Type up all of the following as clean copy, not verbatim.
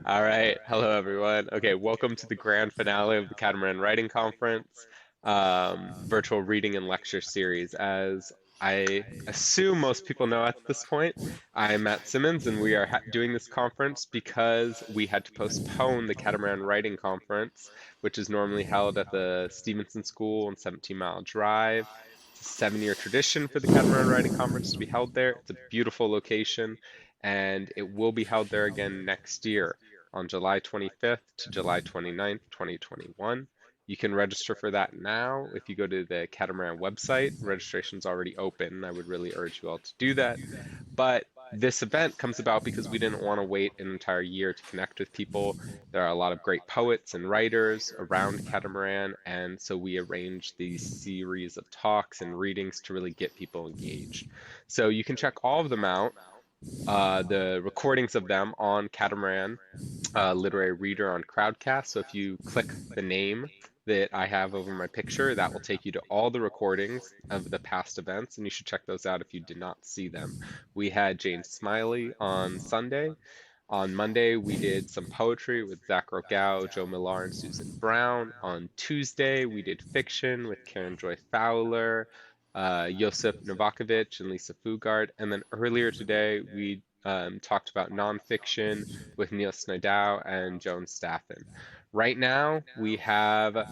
All right. Hello, everyone. Okay, welcome to the grand finale of the Catamaran Writing Conference, virtual reading and lecture series. As I assume most people know at this point, I'm Matt Simmons, and we are doing this conference because we had to postpone the Catamaran Writing Conference, which is normally held at the Stevenson School on 17 Mile Drive. It's a 7-year tradition for the Catamaran Writing Conference to be held there. It's a beautiful location, and it will be held there again next year on July 25th to July 29th, 2021. You can register for that now if you go to the Catamaran website. Registration's already open. I would really urge you all to do that. But this event comes about because we didn't want to wait an entire year to connect with people. There are a lot of great poets and writers around Catamaran, and so we arranged these series of talks and readings to really get people engaged. So you can check all of them out, the recordings of them on Catamaran Literary Reader on Crowdcast. So if you click the name that I have over my picture, that will take you to all the recordings of the past events, and you should check those out if you did not see them. We had Jane Smiley on Sunday. On Monday, we did some poetry with Zach Rogao, Joe Millar, and Susan Brown. On Tuesday, we did fiction with Karen Joy Fowler, Josip Novakovic, and Lisa Fugard. And then earlier today, we talked about nonfiction with Neil Snydau and Joan Staffen. Right now, we have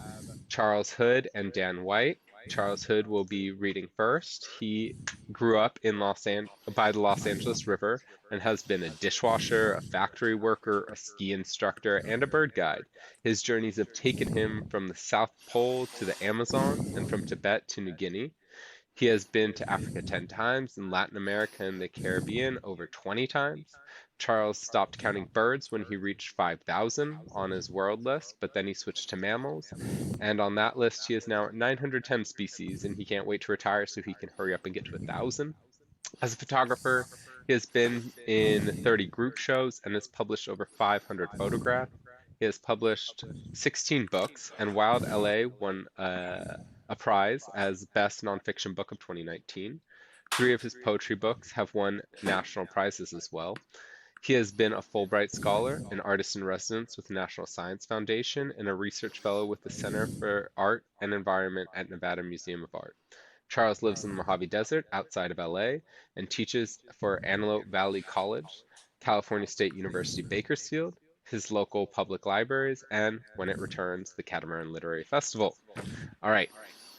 Charles Hood and Dan White. Charles Hood will be reading first. He grew up in by the Los Angeles River and has been a dishwasher, a factory worker, a ski instructor, and a bird guide. His journeys have taken him from the South Pole to the Amazon and from Tibet to New Guinea. He has been to Africa 10 times, and Latin America and the Caribbean over 20 times. Charles stopped counting birds when he reached 5,000 on his world list, but then he switched to mammals. And on that list, he is now at 910 species, and he can't wait to retire so he can hurry up and get to 1,000. As a photographer, he has been in 30 group shows and has published over 500 photographs. He has published 16 books, and Wild LA won a prize as Best Nonfiction Book of 2019. 3 of his poetry books have won national prizes as well. He has been a Fulbright Scholar, an Artist in Residence with the National Science Foundation, and a Research Fellow with the Center for Art and Environment at Nevada Museum of Art. Charles lives in the Mojave Desert outside of LA and teaches for Antelope Valley College, California State University Bakersfield, his local public libraries, and, when it returns, the Catamaran Literary Festival. All right.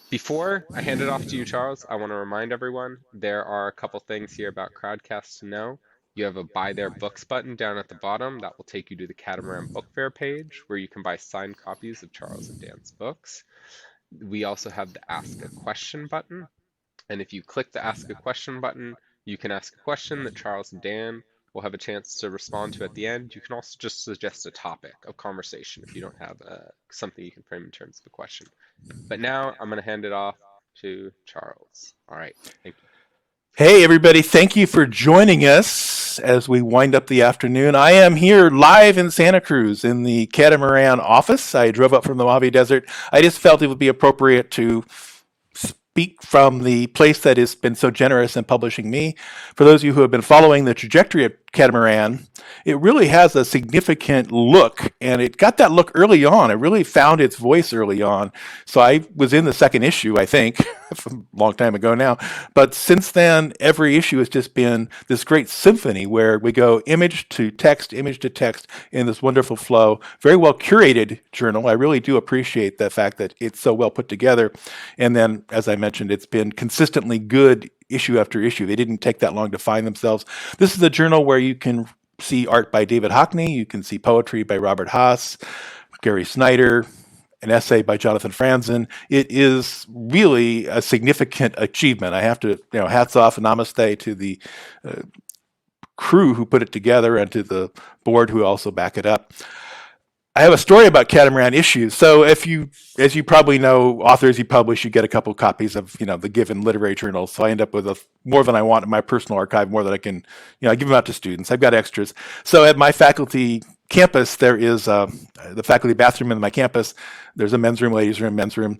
Before I hand it off to you, Charles, I want to remind everyone there are a couple things here about Crowdcast to know. You have a Buy Their Books button down at the bottom that will take you to the Catamaran Book Fair page where you can buy signed copies of Charles and Dan's books. We also have the Ask a Question button. And if you click the Ask a Question button, you can ask a question that Charles and Dan will have a chance to respond to at the end. You can also just suggest a topic of conversation if you don't have something you can frame in terms of a question. But now I'm going to hand it off to Charles. All right. Thank you. Hey, everybody. Thank you for joining us as we wind up the afternoon. I am here live in Santa Cruz in the Catamaran office. I drove up from the Mojave Desert. I just felt it would be appropriate to speak from the place that has been so generous in publishing me. For those of you who have been following the trajectory of Catamaran, it really has a significant look, and it got that look early on. It really found its voice early on. So I was in the second issue, I think, a long time ago now. But since then, every issue has just been this great symphony where we go image to text in this wonderful flow. Very well curated journal. I really do appreciate the fact that it's so well put together. And then, as I mentioned, it's been consistently good issue after issue. They didn't take that long to find themselves. This is a journal where you can see art by David Hockney, you can see poetry by Robert Haas, Gary Snyder, an essay by Jonathan Franzen. It is really a significant achievement. I have to, hats off and namaste to the crew who put it together and to the board who also back it up. I have a story about Catamaran issues. So as you probably know, authors you publish, you get a couple copies of, the given literary journals. So I end up with more than I want in my personal archive, more than I can, I give them out to students. I've got extras. So at my faculty campus, there is the faculty bathroom in my campus. There's a men's room, ladies' room, men's room.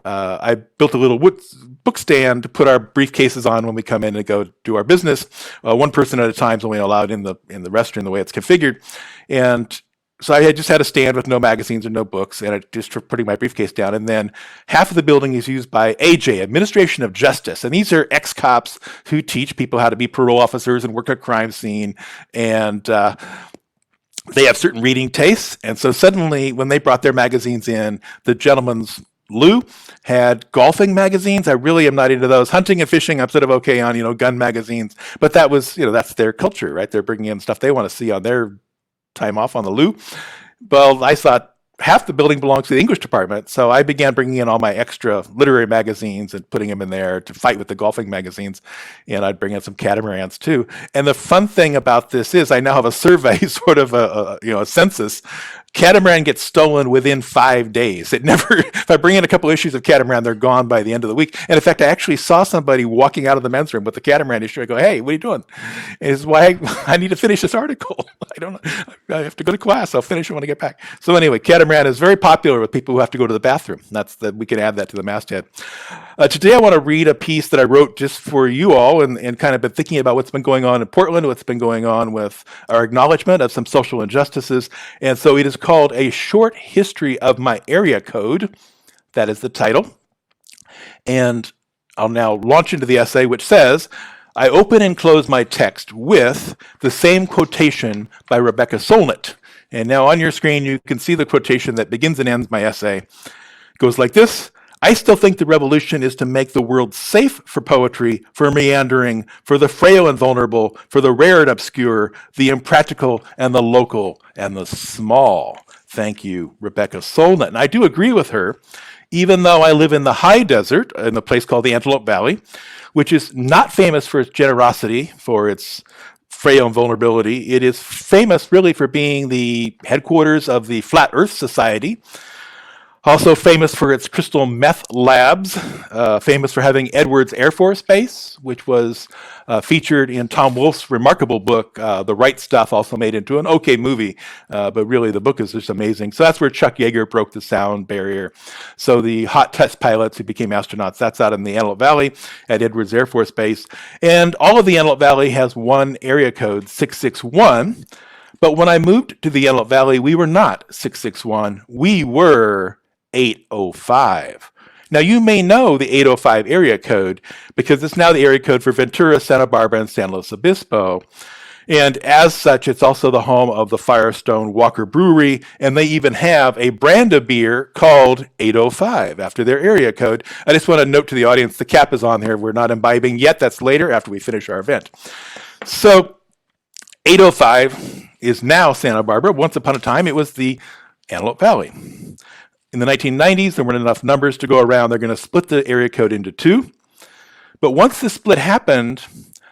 I built a little wood book stand to put our briefcases on when we come in and go do our business. One person at a time is only allowed in the restroom the way it's configured. And so I just had a stand with no magazines or no books, and I just putting my briefcase down. And then half of the building is used by AJ, Administration of Justice. And these are ex-cops who teach people how to be parole officers and work a crime scene. And they have certain reading tastes. And so suddenly, when they brought their magazines in, the gentleman's Lou had golfing magazines. I really am not into those. Hunting and fishing, I'm sort of okay on, gun magazines. But that was, that's their culture, right? They're bringing in stuff they want to see on their time off on the loo. Well, I thought half the building belongs to the English department, so I began bringing in all my extra literary magazines and putting them in there to fight with the golfing magazines, and I'd bring in some catamarans too. And the fun thing about this is I now have a survey, sort of a census. Catamaran gets stolen within 5 days. It never, if I bring in a couple issues of Catamaran, they're gone by the end of the week. And in fact, I actually saw somebody walking out of the men's room with the Catamaran issue. I go, hey, what are you doing? Is why I need to finish this article. I don't know. I have to go to class. I'll finish it when I get back. So anyway, Catamaran is very popular with people who have to go to the bathroom. We can add that to the masthead. Today, I want to read a piece that I wrote just for you all and kind of been thinking about what's been going on in Portland, what's been going on with our acknowledgement of some social injustices. And so it is called A Short History of My Area Code. That is the title. And I'll now launch into the essay, which says, I open and close my text with the same quotation by Rebecca Solnit. And now on your screen, you can see the quotation that begins and ends my essay. It goes like this. I still think the revolution is to make the world safe for poetry, for meandering, for the frail and vulnerable, for the rare and obscure, the impractical and the local and the small. Thank you, Rebecca Solnit. And I do agree with her, even though I live in the high desert, in a place called the Antelope Valley, which is not famous for its generosity, for its frail and vulnerability. It is famous really for being the headquarters of the Flat Earth Society. Also famous for its crystal meth labs, famous for having Edwards Air Force Base, which was featured in Tom Wolfe's remarkable book, The Right Stuff, also made into an okay movie, but really the book is just amazing. So that's where Chuck Yeager broke the sound barrier. So the hot test pilots who became astronauts, that's out in the Antelope Valley at Edwards Air Force Base. And all of the Antelope Valley has one area code, 661. But when I moved to the Antelope Valley, we were not 661. We were 805. Now, you may know the 805 area code because it's now the area code for Ventura, Santa Barbara, and San Luis Obispo. And as such, it's also the home of the Firestone Walker Brewery, and they even have a brand of beer called 805 after their area code. I just want to note to the audience, the cap is on here. We're not imbibing yet. That's later after we finish our event. So 805 is now Santa Barbara. Once upon a time, it was the Antelope Valley. In the 1990s, there weren't enough numbers to go around. They're going to split the area code into two. But once the split happened,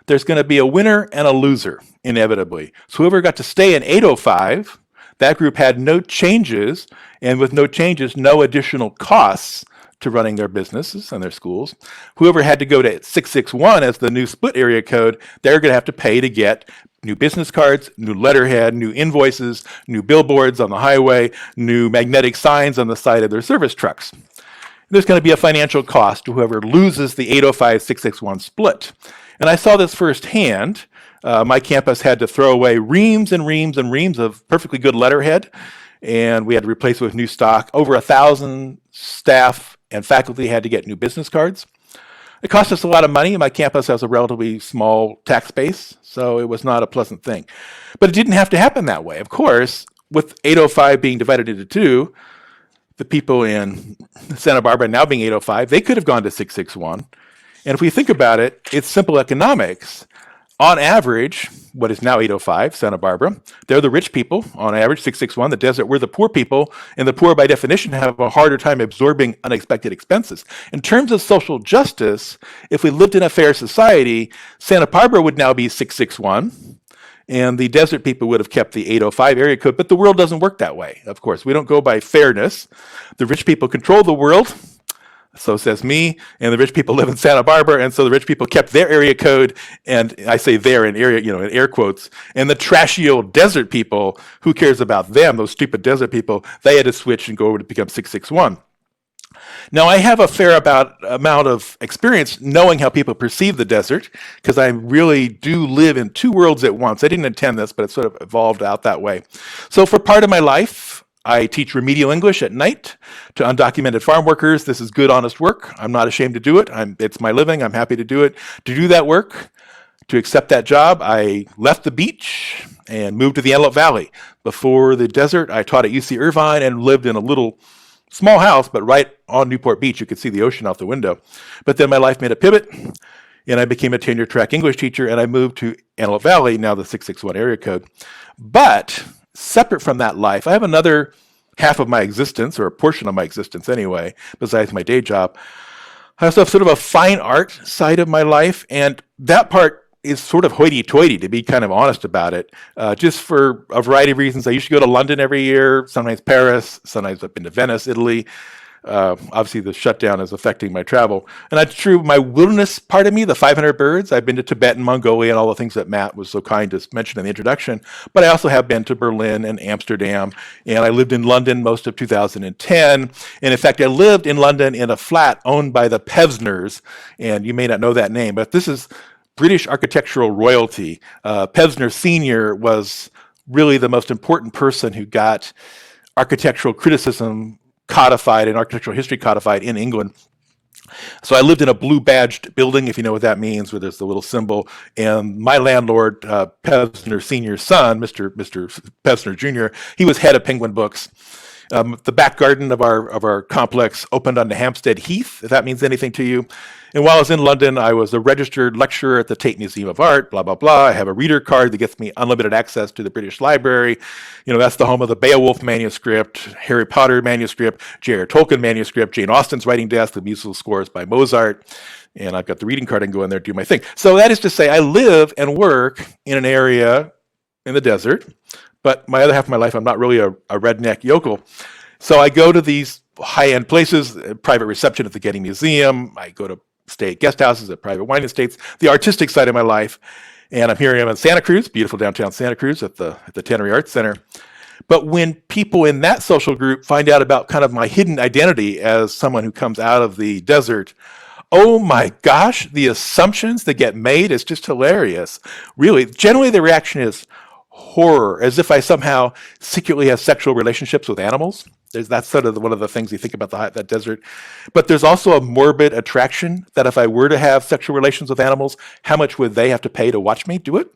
there's going to be a winner and a loser, inevitably. So whoever got to stay in 805, that group had no changes, and with no changes, no additional costs to running their businesses and their schools. Whoever had to go to 661 as the new split area code, they're going to have to pay to get new business cards, new letterhead, new invoices, new billboards on the highway, new magnetic signs on the side of their service trucks. There's going to be a financial cost to whoever loses the 805-661 split. And I saw this firsthand. My campus had to throw away reams and reams and reams of perfectly good letterhead, and we had to replace it with new stock. Over 1,000 staff and faculty had to get new business cards. It cost us a lot of money. My campus has a relatively small tax base, so it was not a pleasant thing. But it didn't have to happen that way. Of course, with 805 being divided into two, the people in Santa Barbara now being 805, they could have gone to 661. And if we think about it, it's simple economics. On average, what is now 805, Santa Barbara, they're the rich people, on average, 661. The desert, we're the poor people, and the poor, by definition, have a harder time absorbing unexpected expenses. In terms of social justice, if we lived in a fair society, Santa Barbara would now be 661, and the desert people would have kept the 805 area code, but the world doesn't work that way, of course. We don't go by fairness. The rich people control the world. So says me, and the rich people live in Santa Barbara, and so the rich people kept their area code, and I say "their" in area, in air quotes. And the trashy old desert people, who cares about them? Those stupid desert people, they had to switch and go over to become 661. Now, I have a fair amount of experience knowing how people perceive the desert, because I really do live in two worlds at once. I didn't intend this, but it sort of evolved out that way. So for part of my life, I teach remedial English at night to undocumented farm workers. This is good, honest work. I'm not ashamed to do it. It's my living. I'm happy to do it. To do that work, to accept that job, I left the beach and moved to the Antelope Valley. Before the desert, I taught at UC Irvine and lived in a little small house, but right on Newport Beach. You could see the ocean out the window. But then my life made a pivot, and I became a tenure track English teacher, and I moved to Antelope Valley, now the 661 area code. But separate from that life, I have another half of my existence, or a portion of my existence anyway, besides my day job. I also have sort of a fine art side of my life, and that part is sort of hoity-toity, to be kind of honest about it, just for a variety of reasons. I used to go to London every year, sometimes Paris, sometimes I've been to Venice, Italy. Obviously, the shutdown is affecting my travel. And that's true, my wilderness part of me, the 500 birds, I've been to Tibet and Mongolia and all the things that Matt was so kind to mention in the introduction. But I also have been to Berlin and Amsterdam, and I lived in London most of 2010. And in fact, I lived in London in a flat owned by the Pevsners, and you may not know that name, but this is British architectural royalty. Pevsner Sr. was really the most important person who got architectural criticism codified and architectural history codified in England. So I lived in a blue badged building, if you know what that means, where there's the little symbol. And my landlord, Pevsner Sr.'s son, Mr. Pevsner Jr., he was head of Penguin Books. The back garden of our complex opened onto Hampstead Heath, if that means anything to you. And while I was in London, I was a registered lecturer at the Tate Museum of Art, blah, blah, blah. I have a reader card that gets me unlimited access to the British Library. That's the home of the Beowulf manuscript, Harry Potter manuscript, J.R. Tolkien manuscript, Jane Austen's writing desk, the musical scores by Mozart. And I've got the reading card. I can go in there and do my thing. So that is to say, I live and work in an area in the desert. But my other half of my life, I'm not really a redneck yokel. So I go to these high-end places, private reception at the Getty Museum. I go to stay at guest houses at private wine estates, the artistic side of my life. And I'm here in Santa Cruz, beautiful downtown Santa Cruz at the Tannery Arts Center. But when people in that social group find out about kind of my hidden identity as someone who comes out of the desert, oh my gosh, the assumptions that get made is just hilarious. Really, generally the reaction is horror, as if I somehow secretly have sexual relationships with animals. That's sort of one of the things you think about that desert. But there's also a morbid attraction that if I were to have sexual relations with animals, how much would they have to pay to watch me do it?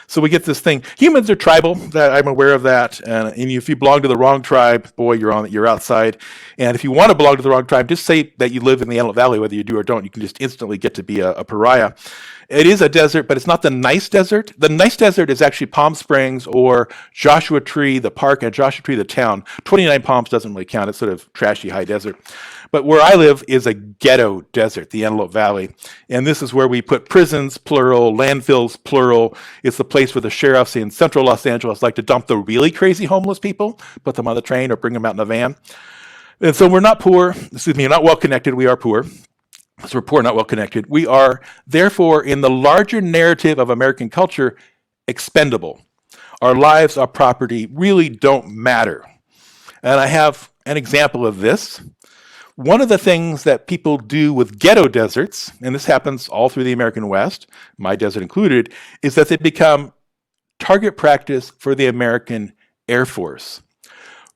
So we get this thing. Humans are tribal. I'm aware of that. And if you belong to the wrong tribe, boy, you're outside. And if you want to belong to the wrong tribe, just say that you live in the Antelope Valley, whether you do or don't. You can just instantly get to be a pariah. It is a desert, but it's not the nice desert. The nice desert is actually Palm Springs or Joshua Tree, the park, and Joshua Tree, the town. 29 Palms doesn't really count. It's sort of trashy high desert. But where I live is a ghetto desert, the Antelope Valley. And this is where we put prisons, plural, landfills, plural. It's the place where the sheriffs in central Los Angeles like to dump the really crazy homeless people, put them on the train or bring them out in a van. And so we're not not well-connected. We are poor. So we're poor, not well-connected. We are, therefore, in the larger narrative of American culture, expendable. Our lives, our property really don't matter. And I have an example of this. One of the things that people do with ghetto deserts, and this happens all through the American West, my desert included, is that they become target practice for the American Air Force.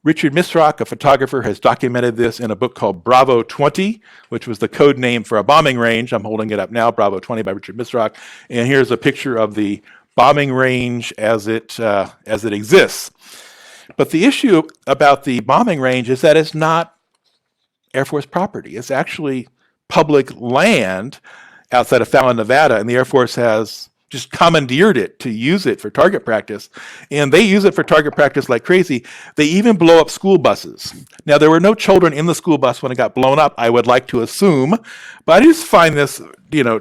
Richard Misrock, a photographer, has documented this in a book called Bravo 20, which was the code name for a bombing range. I'm holding it up now, Bravo 20 by Richard Misrock. And here's a picture of the bombing range as it exists. But the issue about the bombing range is that it's not Air Force property. It's actually public land outside of Fallon, Nevada, and the Air Force has just commandeered it to use it for target practice. And they use it for target practice like crazy. They even blow up school buses. Now, there were no children in the school bus when it got blown up, I would like to assume, but I just find this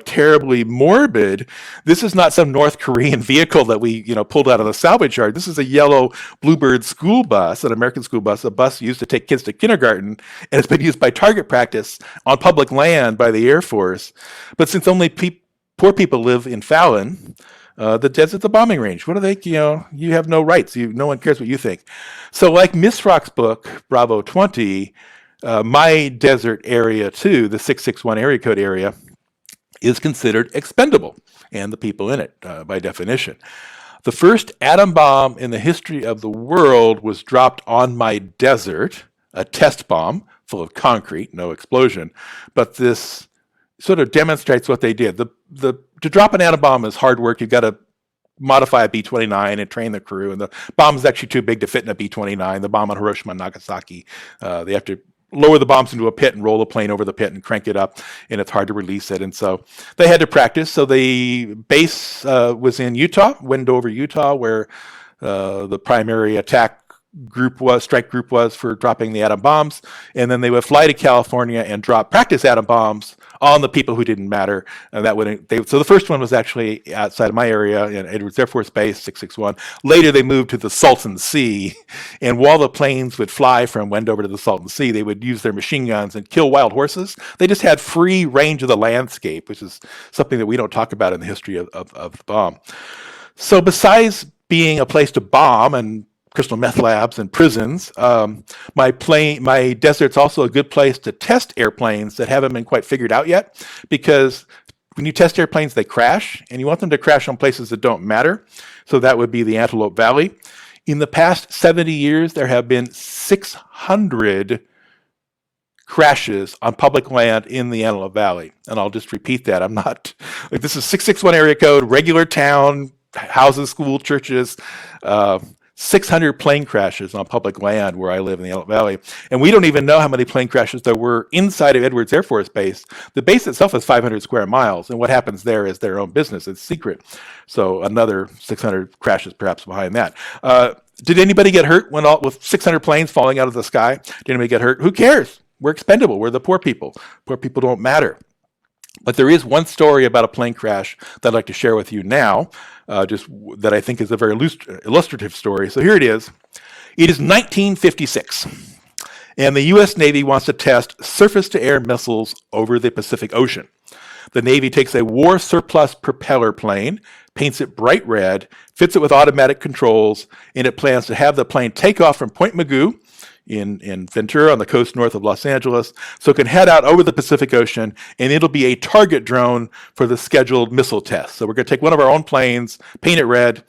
terribly morbid. This is not some North Korean vehicle that we, pulled out of the salvage yard. This is a yellow Bluebird school bus, an American school bus, a bus used to take kids to kindergarten, and it's been used by target practice on public land by the Air Force. But since only poor people live in Fallon, the desert's a bombing range. What are they, you have no rights. No one cares what you think. So like Miss Rock's book, Bravo 20, my desert area too, the 661 area code area, is considered expendable, and the people in it, by definition. The first atom bomb in the history of the world was dropped on my desert, a test bomb full of concrete, no explosion. But this sort of demonstrates what they did. To drop an atom bomb is hard work. You've got to modify a B-29 and train the crew, and the bomb is actually too big to fit in a B-29. The bomb on Hiroshima and Nagasaki, they have to lower the bombs into a pit and roll the plane over the pit and crank it up, and it's hard to release it. And so they had to practice. So the base was in Utah, Wendover, Utah, where the primary strike group was for dropping the atom bombs. And then they would fly to California and drop practice atom bombs on the people who didn't matter. And so the first one was actually outside of my area in Edwards Air Force Base, 661. Later, they moved to the Salton Sea. And while the planes would fly from Wendover to the Salton Sea, they would use their machine guns and kill wild horses. They just had free range of the landscape, which is something that we don't talk about in the history of the bomb. So besides being a place to bomb and crystal meth labs and prisons, my desert's also a good place to test airplanes that haven't been quite figured out yet, because when you test airplanes, they crash, and you want them to crash on places that don't matter. So that would be the Antelope Valley. In the past 70 years, there have been 600 crashes on public land in the Antelope Valley. And I'll just repeat that. This is 661 area code, regular town, houses, school, churches, 600 plane crashes on public land where I live in the Antelope Valley. And we don't even know how many plane crashes there were inside of Edwards Air Force Base. The base itself is 500 square miles, and what happens there is their own business. It's secret. So another 600 crashes perhaps behind that. Did anybody get hurt with 600 planes falling out of the sky? Did anybody get hurt? Who cares? We're expendable. We're the poor people. Poor people don't matter. But there is one story about a plane crash that I'd like to share with you now, just that I think is a very illustrative story. So here it is. It is 1956, and the U.S. Navy wants to test surface-to-air missiles over the Pacific Ocean. The Navy takes a war surplus propeller plane, paints it bright red, fits it with automatic controls, and it plans to have the plane take off from Point Mugu in Ventura on the coast north of Los Angeles, so it can head out over the Pacific Ocean, and it'll be a target drone for the scheduled missile test. So we're going to take one of our own planes, paint it red,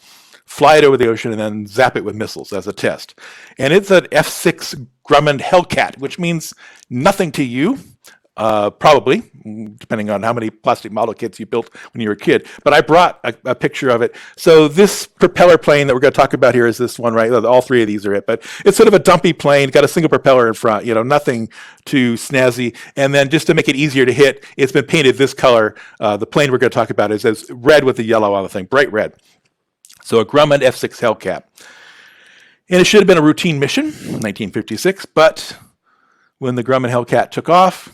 fly it over the ocean, and then zap it with missiles as a test. And it's an F-6 Grumman Hellcat, which means nothing to you, probably, depending on how many plastic model kits you built when you were a kid. But I brought a picture of it. So this propeller plane that we're going to talk about here is this one, right? All three of these are it. But it's sort of a dumpy plane, got a single propeller in front, nothing too snazzy. And then just to make it easier to hit, it's been painted this color. The plane we're going to talk about is red with the yellow on the thing, bright red. So a Grumman F-6 Hellcat. And it should have been a routine mission, 1956. But when the Grumman Hellcat took off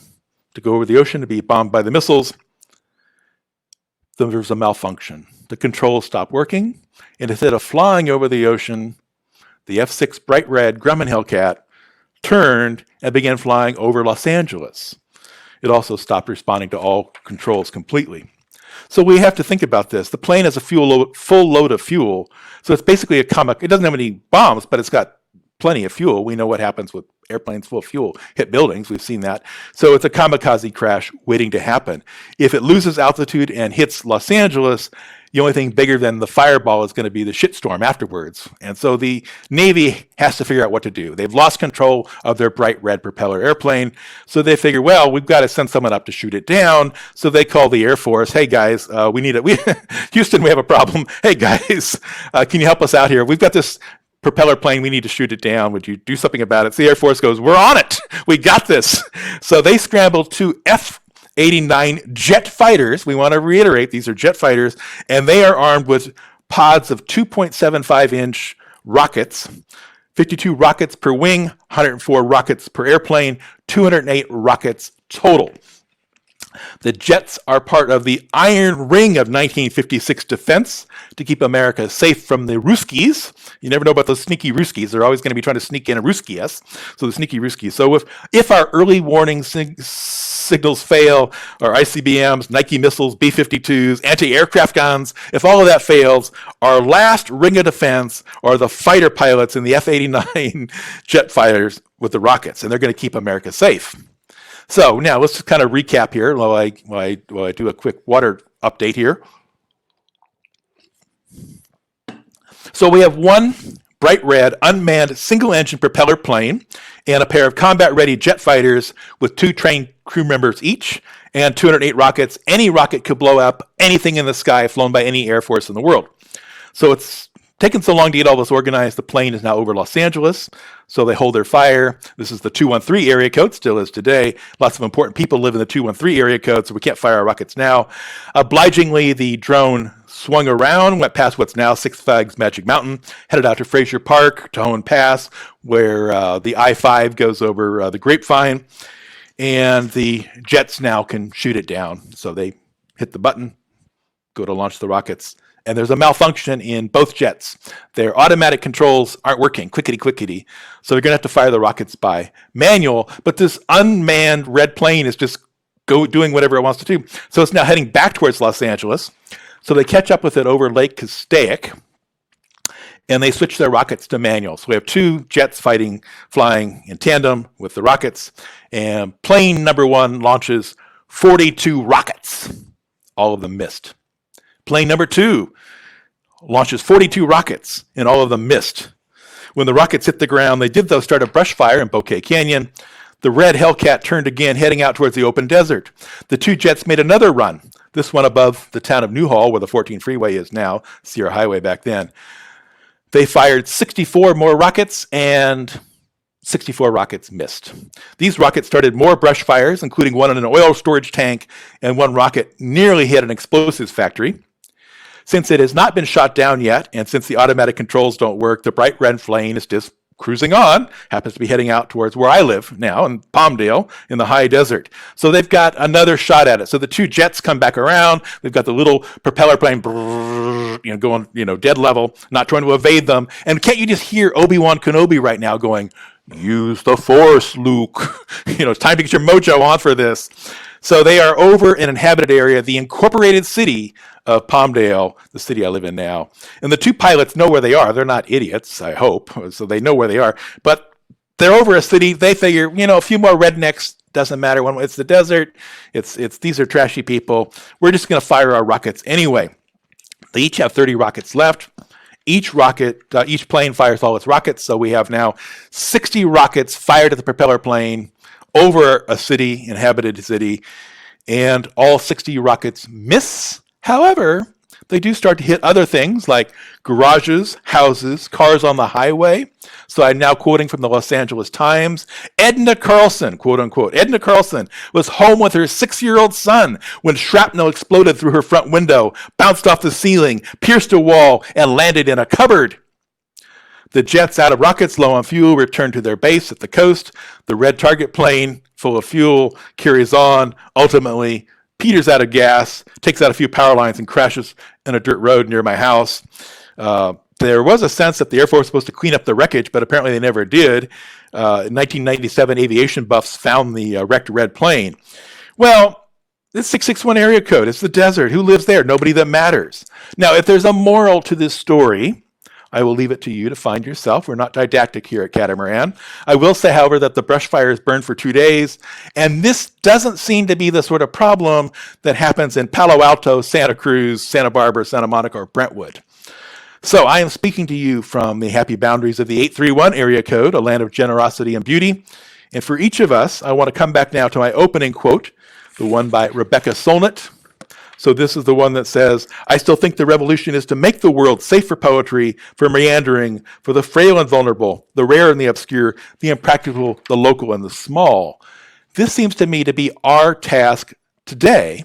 to go over the ocean to be bombed by the missiles, there was a malfunction. The controls stopped working, and instead of flying over the ocean, the F-6 bright red Grumman Hellcat turned and began flying over Los Angeles. It also stopped responding to all controls completely. So we have to think about this. The plane has a full load of fuel, so it's basically it doesn't have any bombs, but it's got plenty of fuel. We know what happens with airplanes full of fuel hit buildings. We've seen that. So it's a kamikaze crash waiting to happen. If it loses altitude and hits Los Angeles, the only thing bigger than the fireball is going to be the shitstorm afterwards. And so the Navy has to figure out what to do. They've lost control of their bright red propeller airplane. So they figure, well, we've got to send someone up to shoot it down. So they call the Air Force. Hey guys, we need it. Houston, we have a problem. Hey guys, can you help us out here? We've got this propeller plane, we need to shoot it down. Would you do something about it? So the Air Force goes, we're on it. We got this. So they scrambled two F-89 jet fighters. We want to reiterate, these are jet fighters, and they are armed with pods of 2.75-inch rockets, 52 rockets per wing, 104 rockets per airplane, 208 rockets total. The jets are part of the Iron Ring of 1956 defense to keep America safe from the Ruskies. You never know about those sneaky Ruskies. They're always going to be trying to sneak in and Ruski us. So the sneaky Ruskies. So if our early warning signals fail, our ICBMs, Nike missiles, B-52s, anti-aircraft guns, if all of that fails, our last ring of defense are the fighter pilots in the F-89 jet fighters with the rockets, and they're going to keep America safe. So now let's just kind of recap here while I do a quick water update here. So we have one bright red unmanned single-engine propeller plane and a pair of combat-ready jet fighters with 2 trained crew members each and 208 rockets. Any rocket could blow up anything in the sky flown by any air force in the world. So it's taken so long to get all this organized, the plane is now over Los Angeles, so they hold their fire. This is the 213 area code, still is today. Lots of important people live in the 213 area code, so we can't fire our rockets now. Obligingly, the drone swung around, went past what's now Six Flags Magic Mountain, headed out to Frazier Park, Tahoe Pass, where the I-5 goes over the Grapevine, and the jets now can shoot it down. So they hit the button, go to launch the rockets, and there's a malfunction in both jets. Their automatic controls aren't working, clickety. So they're going to have to fire the rockets by manual, but this unmanned red plane is just doing whatever it wants to do. So it's now heading back towards Los Angeles. So they catch up with it over Lake Castaic, and they switch their rockets to manual. So we have 2 jets flying in tandem with the rockets, and plane number 1 launches 42 rockets. All of them missed. Plane number 2 launches 42 rockets, and all of them missed. When the rockets hit the ground, they did, though, start a brush fire in Bouquet Canyon. The red Hellcat turned again, heading out towards the open desert. The 2 jets made another run, this one above the town of Newhall, where the 14 freeway is now, Sierra Highway back then. They fired 64 more rockets, and 64 rockets missed. These rockets started more brush fires, including one in an oil storage tank, and one rocket nearly hit an explosives factory. Since it has not been shot down yet, and since the automatic controls don't work, the bright red flame is just cruising on, happens to be heading out towards where I live now, in Palmdale, in the high desert. So they've got another shot at it. So the 2 jets come back around. They've got the little propeller plane, going, dead level, not trying to evade them. And can't you just hear Obi-Wan Kenobi right now going, "Use the Force, Luke." It's time to get your mojo on for this. So they are over an inhabited area, the incorporated city of Palmdale, the city I live in now. And the 2 pilots know where they are. They're not idiots, I hope, so they know where they are. But they're over a city. They figure, a few more rednecks, doesn't matter. It's the desert. It's these are trashy people. We're just going to fire our rockets anyway. They each have 30 rockets left. Each plane fires all its rockets. So we have now 60 rockets fired at the propeller plane over a city, inhabited city, and all 60 rockets miss. However, they do start to hit other things like garages, houses, cars on the highway. So I'm now quoting from the Los Angeles Times. Edna Carlson, quote unquote, Edna Carlson was home with her 6-year-old son when shrapnel exploded through her front window, bounced off the ceiling, pierced a wall, and landed in a cupboard. The jets, out of rockets, low on fuel, return to their base at the coast. The red target plane, full of fuel, carries on, ultimately peters out of gas, takes out a few power lines, and crashes in a dirt road near my house. There was a sense that the Air Force was supposed to clean up the wreckage, but apparently they never did. In 1997, aviation buffs found the wrecked red plane. Well, it's 661 area code. It's the desert. Who lives there? Nobody that matters. Now, if there's a moral to this story, I will leave it to you to find yourself. We're not didactic here at Catamaran. I will say, however, that the brush fires burned for 2 days, and this doesn't seem to be the sort of problem that happens in Palo Alto, Santa Cruz, Santa Barbara, Santa Monica, or Brentwood. So I am speaking to you from the happy boundaries of the 831 area code, a land of generosity and beauty. And for each of us, I want to come back now to my opening quote, the one by Rebecca Solnit. So this is the one that says, "I still think the revolution is to make the world safe for poetry, for meandering, for the frail and vulnerable, the rare and the obscure, the impractical, the local, and the small." This seems to me to be our task today.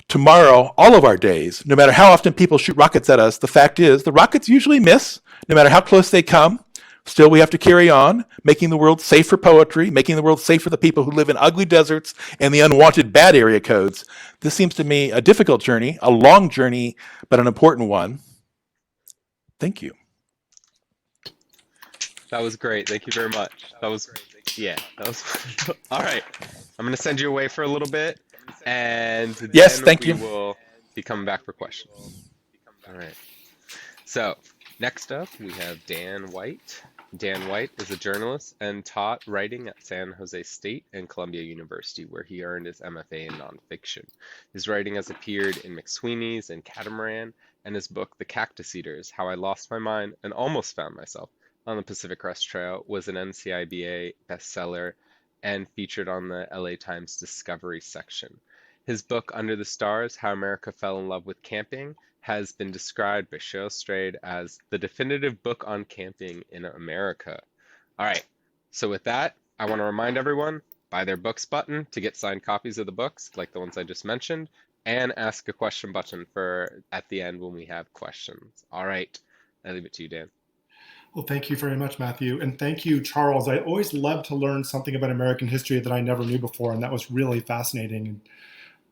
Tomorrow, all of our days, no matter how often people shoot rockets at us, the fact is the rockets usually miss, no matter how close they come. Still, we have to carry on, making the world safe for poetry, making the world safe for the people who live in ugly deserts and the unwanted bad area codes. This seems to me a difficult journey, a long journey, but an important one. Thank you. That was great. Thank you very much. Yeah, that was all right. I'm gonna send you away for a little bit, and Yes, then thank we you. will be coming back for questions. All right. So, next up, we have Dan White. Dan White is a journalist and taught writing at San Jose State and Columbia University, where he earned his MFA in nonfiction. His writing has appeared in McSweeney's and Catamaran, and his book, The Cactus Eaters, How I Lost My Mind and Almost Found Myself on the Pacific Crest Trail, was an NCIBA bestseller and featured on the LA Times Discovery section. His book, Under the Stars, How America Fell in Love with Camping, has been described by Cheryl Strayed as the definitive book on camping in America. All right, so with that, I want to remind everyone, buy their books button to get signed copies of the books, like the ones I just mentioned, and ask a question button for at the end when we have questions. All right, I leave it to you, Dan. Well, thank you very much, Matthew. And thank you, Charles. I always love to learn something about American history that I never knew before, and that was really fascinating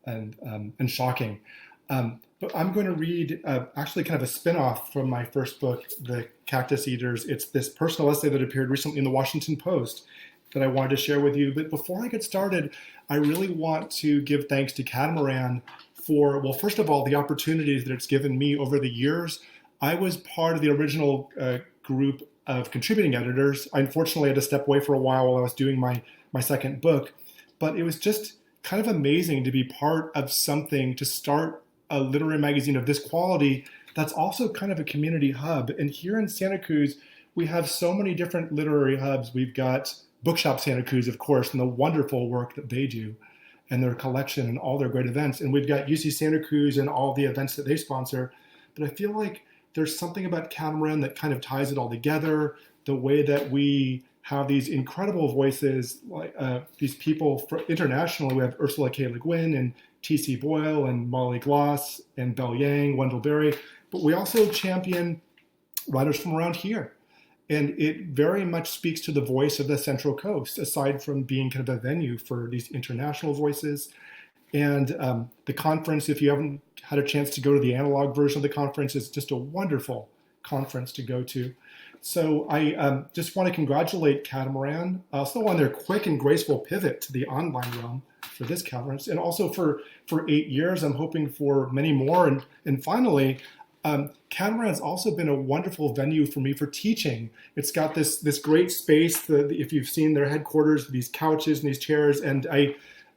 and shocking. But I'm going to read actually kind of a spin-off from my first book, The Cactus Eaters. It's this personal essay that appeared recently in the Washington Post that I wanted to share with you. But before I get started, I really want to give thanks to Catamaran for, well, first of all, the opportunities that it's given me over the years. I was part of the original group of contributing editors. I unfortunately had to step away for a while I was doing my second book, but it was just kind of amazing to be part of something, to start a literary magazine of this quality that's also kind of a community hub. And here in Santa Cruz, we have so many different literary hubs. We've got Bookshop Santa Cruz, of course, and the wonderful work that they do and their collection and all their great events. And we've got UC Santa Cruz and all the events that they sponsor. But I feel like there's something about Catamaran that kind of ties it all together, the way that we have these incredible voices, like these people internationally. We have Ursula K. Le Guin and T.C. Boyle and Molly Gloss and Belle Yang, Wendell Berry, but we also champion writers from around here. And it very much speaks to the voice of the Central Coast, aside from being kind of a venue for these international voices. And the conference, if you haven't had a chance to go to the analog version of the conference, is just a wonderful conference to go to. So I just want to congratulate Catamaran, also on their quick and graceful pivot to the online realm for this conference, and also for 8 years. I'm hoping for many more. And finally, Catamaran's also been a wonderful venue for me for teaching. It's got this great space, if you've seen their headquarters, these couches and these chairs, and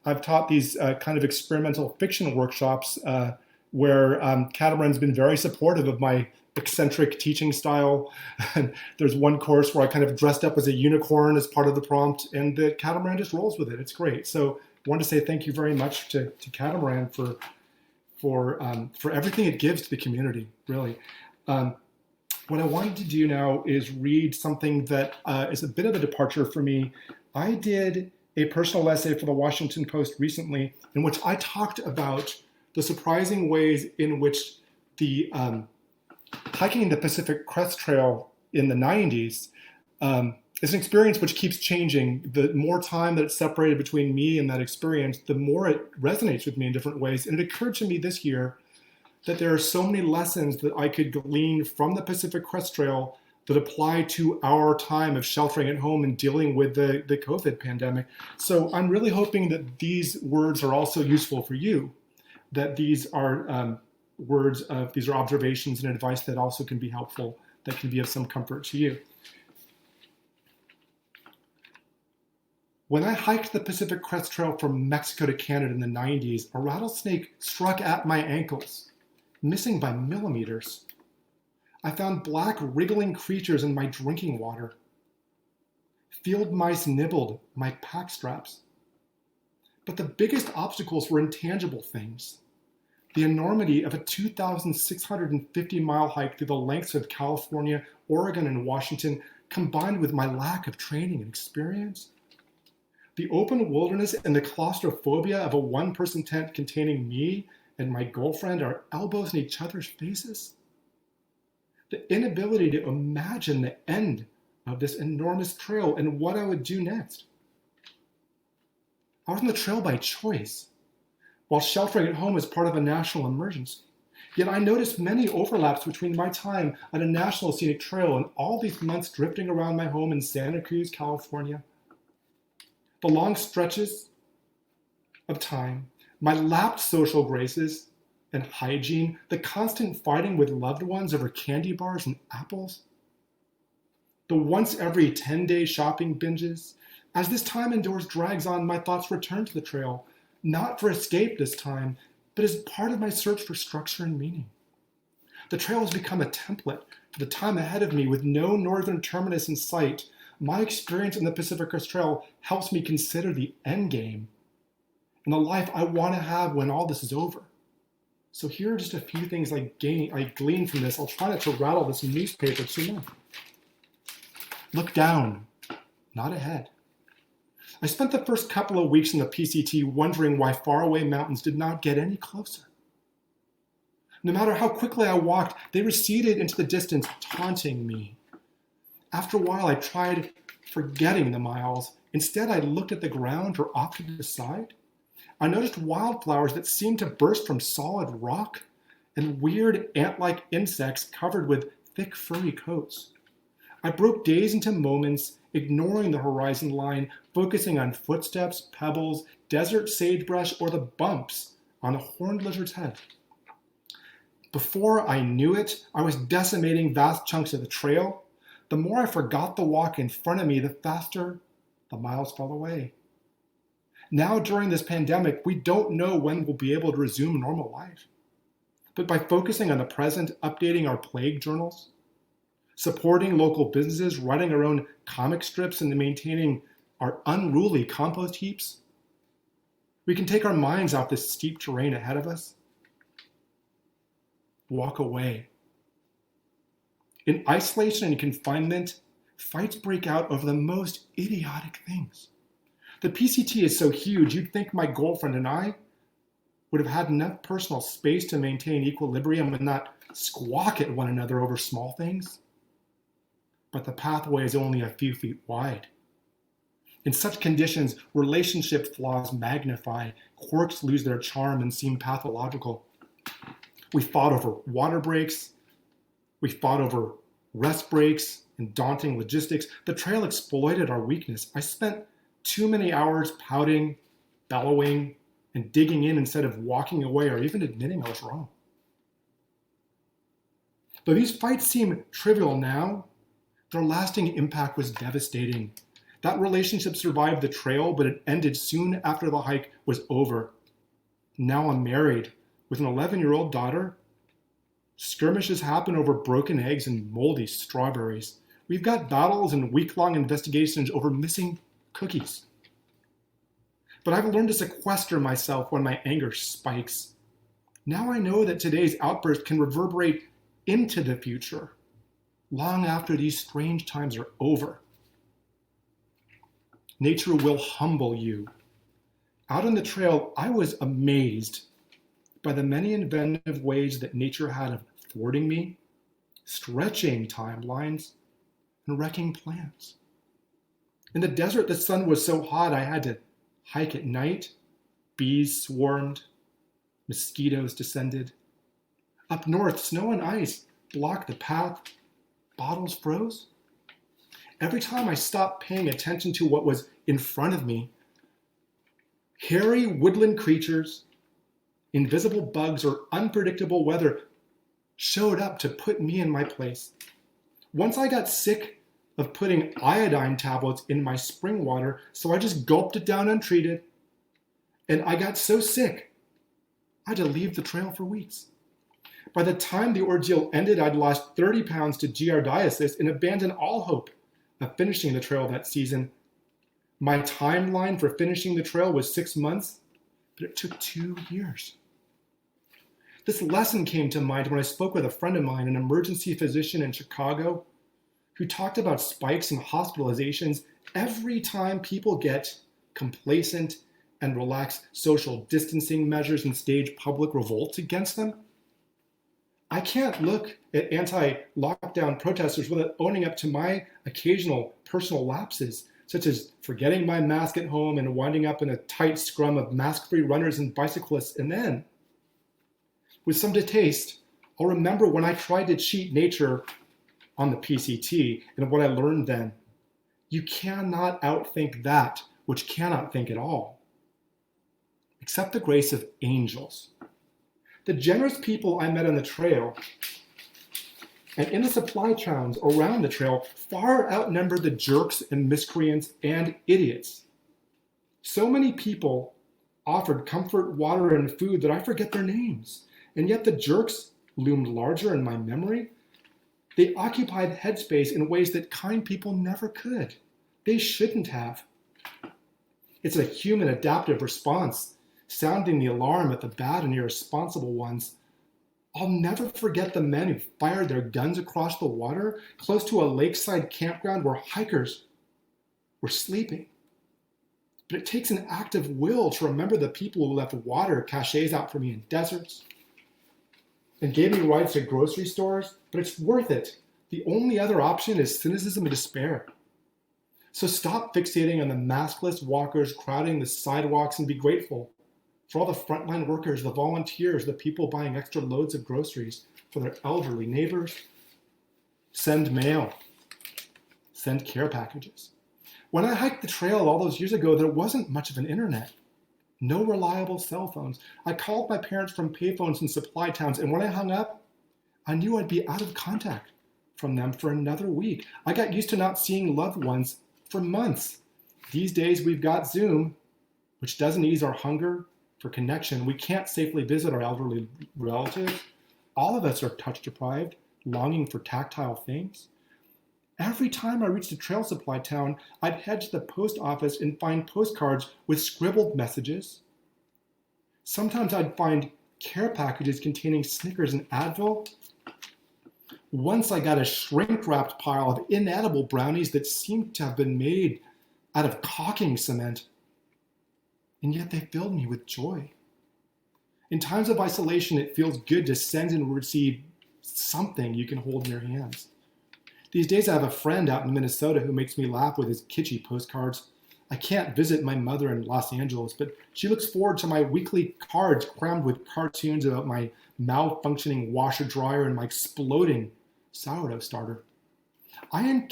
I've taught these kind of experimental fiction workshops where Catamaran's been very supportive of my eccentric teaching style. And there's one course where I kind of dressed up as a unicorn as part of the prompt, and the Catamaran just rolls with it. It's great. So I want to say thank you very much to Catamaran for everything it gives to the community, really. What I wanted to do now is read something that is a bit of a departure for me. I did a personal essay for the Washington Post recently in which I talked about the surprising ways in which the hiking the Pacific Crest Trail in the 90s is an experience which keeps changing. The more time that it's separated between me and that experience, the more it resonates with me in different ways. And it occurred to me this year that there are so many lessons that I could glean from the Pacific Crest Trail that apply to our time of sheltering at home and dealing with the COVID pandemic. So I'm really hoping that these words are also useful for you, that these are these are observations and advice that also can be helpful, that can be of some comfort to you. When I hiked the Pacific Crest Trail from Mexico to Canada in the 90s, a rattlesnake struck at my ankles, missing by millimeters. I found black wriggling creatures in my drinking water. Field mice nibbled my pack straps. But the biggest obstacles were intangible things. The enormity of a 2,650-mile hike through the lengths of California, Oregon, and Washington, combined with my lack of training and experience. The open wilderness and the claustrophobia of a one-person tent containing me and my girlfriend, our elbows in each other's faces. The inability to imagine the end of this enormous trail and what I would do next. I was on the trail by choice, while sheltering at home as part of a national emergency. Yet I noticed many overlaps between my time on a national scenic trail and all these months drifting around my home in Santa Cruz, California. The long stretches of time, my lapped social graces and hygiene, the constant fighting with loved ones over candy bars and apples, the once every 10-day shopping binges. As this time indoors drags on, my thoughts return to the trail, not for escape this time, but as part of my search for structure and meaning. The trail has become a template for the time ahead of me with no northern terminus in sight. My experience in the Pacific Crest Trail helps me consider the end game and the life I want to have when all this is over. So here are just a few things I gleaned from this. I'll try not to rattle this newspaper too much. Look down, not ahead. I spent the first couple of weeks in the PCT wondering why faraway mountains did not get any closer. No matter how quickly I walked, they receded into the distance, taunting me. After a while, I tried forgetting the miles. Instead, I looked at the ground or off to the side. I noticed wildflowers that seemed to burst from solid rock and weird ant-like insects covered with thick furry coats. I broke days into moments, ignoring the horizon line, focusing on footsteps, pebbles, desert sagebrush, or the bumps on a horned lizard's head. Before I knew it, I was decimating vast chunks of the trail. The more I forgot the walk in front of me, the faster the miles fell away. Now, during this pandemic, we don't know when we'll be able to resume normal life. But by focusing on the present, updating our plague journals, supporting local businesses, writing our own comic strips, and maintaining our unruly compost heaps, we can take our minds off this steep terrain ahead of us. Walk away. In isolation and confinement, fights break out over the most idiotic things. The PCT is so huge, you'd think my girlfriend and I would have had enough personal space to maintain equilibrium and not squawk at one another over small things. But the pathway is only a few feet wide. In such conditions, relationship flaws magnify, quirks lose their charm and seem pathological. We fought over water breaks. We fought over rest breaks and daunting logistics. The trail exploited our weakness. I spent too many hours pouting, bellowing, and digging in instead of walking away or even admitting I was wrong. Though these fights seem trivial now, their lasting impact was devastating. That relationship survived the trail, but it ended soon after the hike was over. Now I'm married with an 11-year-old daughter. Skirmishes happen over broken eggs and moldy strawberries. We've got battles and week-long investigations over missing cookies. But I've learned to sequester myself when my anger spikes. Now I know that today's outburst can reverberate into the future, long after these strange times are over. Nature will humble you. Out on the trail, I was amazed by the many inventive ways that nature had of thwarting me, stretching timelines, and wrecking plans. In the desert, the sun was so hot I had to hike at night. Bees swarmed, mosquitoes descended. Up north, snow and ice blocked the path. Bottles froze. Every time I stopped paying attention to what was in front of me, hairy woodland creatures, invisible bugs, or unpredictable weather showed up to put me in my place. Once I got sick of putting iodine tablets in my spring water, so I just gulped it down untreated. And I got so sick, I had to leave the trail for weeks. By the time the ordeal ended, I'd lost 30 pounds to giardiasis and abandoned all hope of finishing the trail that season. My timeline for finishing the trail was 6 months, but it took 2 years. This lesson came to mind when I spoke with a friend of mine, an emergency physician in Chicago, who talked about spikes in hospitalizations every time people get complacent and relax social distancing measures and stage public revolts against them. I can't look at anti-lockdown protesters without owning up to my occasional personal lapses, such as forgetting my mask at home and winding up in a tight scrum of mask-free runners and bicyclists. And then, with some distaste, I'll remember when I tried to cheat nature on the PCT and what I learned then. You cannot outthink that which cannot think at all. Accept the grace of angels. The generous people I met on the trail and in the supply towns around the trail far outnumber the jerks and miscreants and idiots. So many people offered comfort, water, and food that I forget their names, and yet the jerks loomed larger in my memory. They occupied headspace in ways that kind people never could. They shouldn't have. It's a human adaptive response, sounding the alarm at the bad and irresponsible ones. I'll never forget the men who fired their guns across the water close to a lakeside campground where hikers were sleeping. But it takes an act of will to remember the people who left water caches out for me in deserts and gave me rides to grocery stores, but it's worth it. The only other option is cynicism and despair. So stop fixating on the maskless walkers crowding the sidewalks and be grateful for all the frontline workers, the volunteers, the people buying extra loads of groceries for their elderly neighbors. Send mail. Send care packages. When I hiked the trail all those years ago, there wasn't much of an internet. No reliable cell phones. I called my parents from payphones in supply towns, and when I hung up, I knew I'd be out of contact from them for another week. I got used to not seeing loved ones for months. These days we've got Zoom, which doesn't ease our hunger for connection. We can't safely visit our elderly relatives. All of us are touch deprived, longing for tactile things. Every time I reached a trail supply town, I'd head to the post office and find postcards with scribbled messages. Sometimes I'd find care packages containing Snickers and Advil. Once I got a shrink-wrapped pile of inedible brownies that seemed to have been made out of caulking cement. And yet they filled me with joy. In times of isolation, it feels good to send and receive something you can hold in your hands. These days I have a friend out in Minnesota who makes me laugh with his kitschy postcards. I can't visit my mother in Los Angeles, but she looks forward to my weekly cards crammed with cartoons about my malfunctioning washer dryer and my exploding sourdough starter. Another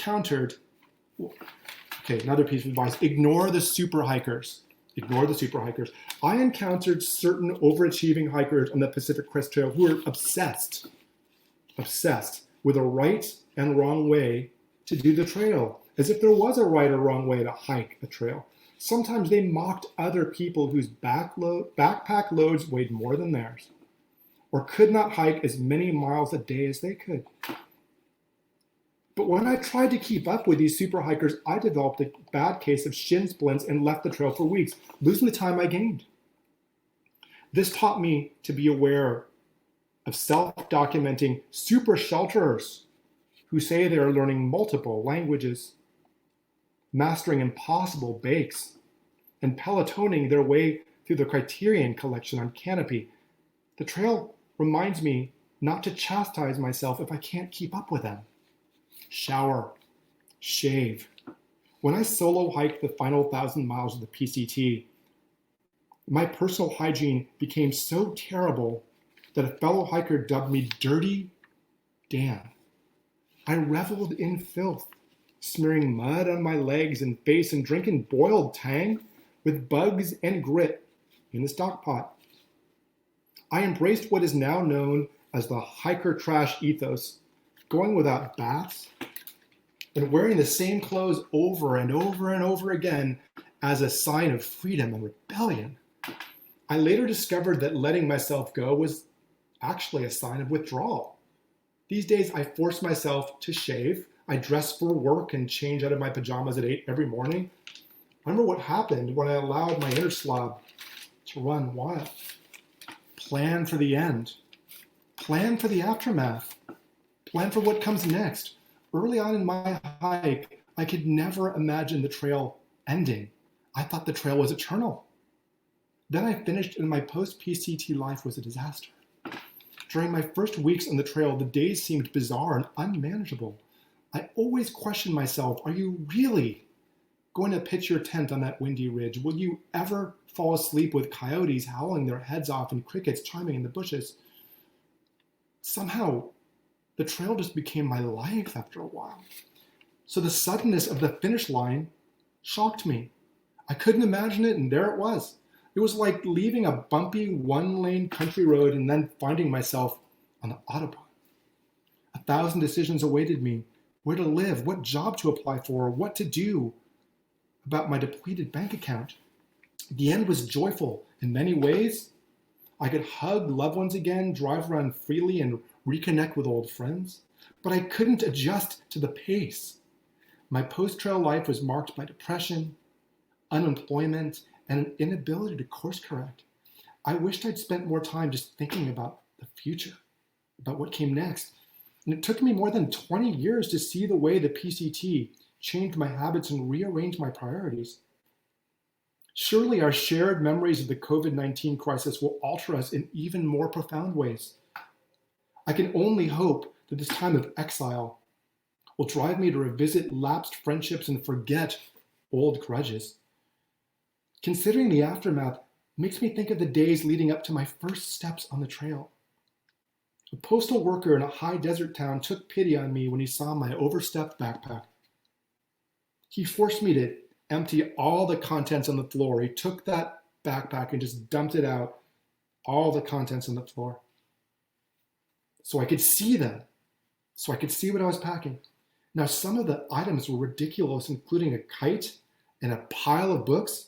piece of advice, ignore the super hikers. Ignore the super hikers. I encountered certain overachieving hikers on the Pacific Crest Trail who are obsessed with a right and wrong way to do the trail, as if there was a right or wrong way to hike a trail. Sometimes they mocked other people whose backpack loads weighed more than theirs, or could not hike as many miles a day as they could. But when I tried to keep up with these super hikers, I developed a bad case of shin splints and left the trail for weeks, losing the time I gained. This taught me to be aware of self-documenting super shelterers who say they are learning multiple languages, mastering impossible bakes, and pelotoning their way through the Criterion collection on Canopy. The trail reminds me not to chastise myself if I can't keep up with them. Shower, shave. When I solo hiked the final 1,000 miles of the PCT, my personal hygiene became so terrible that a fellow hiker dubbed me Dirty Dan. I reveled in filth, smearing mud on my legs and face and drinking boiled tang with bugs and grit in the stock pot. I embraced what is now known as the hiker trash ethos, going without baths and wearing the same clothes over and over and over again as a sign of freedom and rebellion. I later discovered that letting myself go was actually a sign of withdrawal. These days, I force myself to shave. I dress for work and change out of my pajamas at 8 every morning. I remember what happened when I allowed my inner slob to run wild. Plan for the end. Plan for the aftermath. Plan for what comes next. Early on in my hike, I could never imagine the trail ending. I thought the trail was eternal. Then I finished and my post-PCT life was a disaster. During my first weeks on the trail, the days seemed bizarre and unmanageable. I always questioned myself, are you really going to pitch your tent on that windy ridge? Will you ever fall asleep with coyotes howling their heads off and crickets chiming in the bushes? Somehow, the trail just became my life after a while. So the suddenness of the finish line shocked me. I couldn't imagine it, and there it was. It was like leaving a bumpy one-lane country road and then finding myself on the Autobahn. 1,000 decisions awaited me: where to live, what job to apply for, what to do about my depleted bank account. The end was joyful in many ways. I could hug loved ones again, drive around freely, and reconnect with old friends. But I couldn't adjust to the pace. My post-trail life was marked by depression, unemployment, and an inability to course correct. I wished I'd spent more time just thinking about the future, about what came next. And it took me more than 20 years to see the way the PCT changed my habits and rearranged my priorities. Surely our shared memories of the COVID-19 crisis will alter us in even more profound ways. I can only hope that this time of exile will drive me to revisit lapsed friendships and forget old grudges. Considering the aftermath makes me think of the days leading up to my first steps on the trail. A postal worker in a high desert town took pity on me when he saw my overstuffed backpack. He forced me to empty all the contents on the floor. He took that backpack and just dumped it out, all the contents on the floor. So I could see them, so I could see what I was packing. Now, some of the items were ridiculous, including a kite and a pile of books.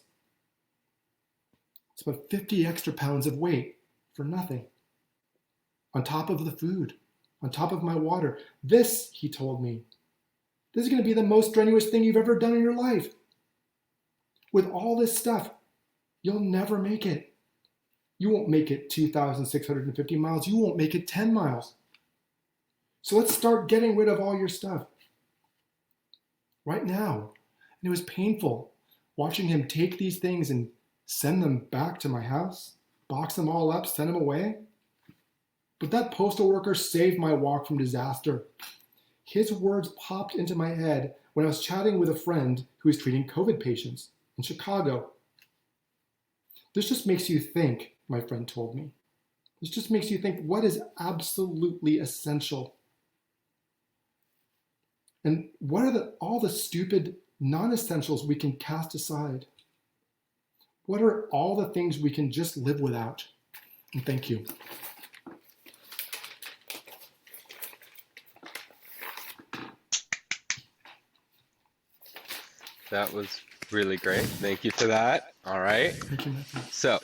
It's about 50 extra pounds of weight for nothing. On top of the food, on top of my water. This, he told me, this is going to be the most strenuous thing you've ever done in your life. With all this stuff, you'll never make it. You won't make it 2,650 miles. You won't make it 10 miles. So let's start getting rid of all your stuff right now. And it was painful watching him take these things and send them back to my house, box them all up, send them away. But that postal worker saved my walk from disaster. His words popped into my head when I was chatting with a friend who was treating COVID patients in Chicago. This just makes you think, my friend told me. This just makes you think, what is absolutely essential? And what are all the stupid non-essentials we can cast aside? What are all the things we can just live without? And thank you. That was really great. Thank you for that. All right. Thank you, Matthew. So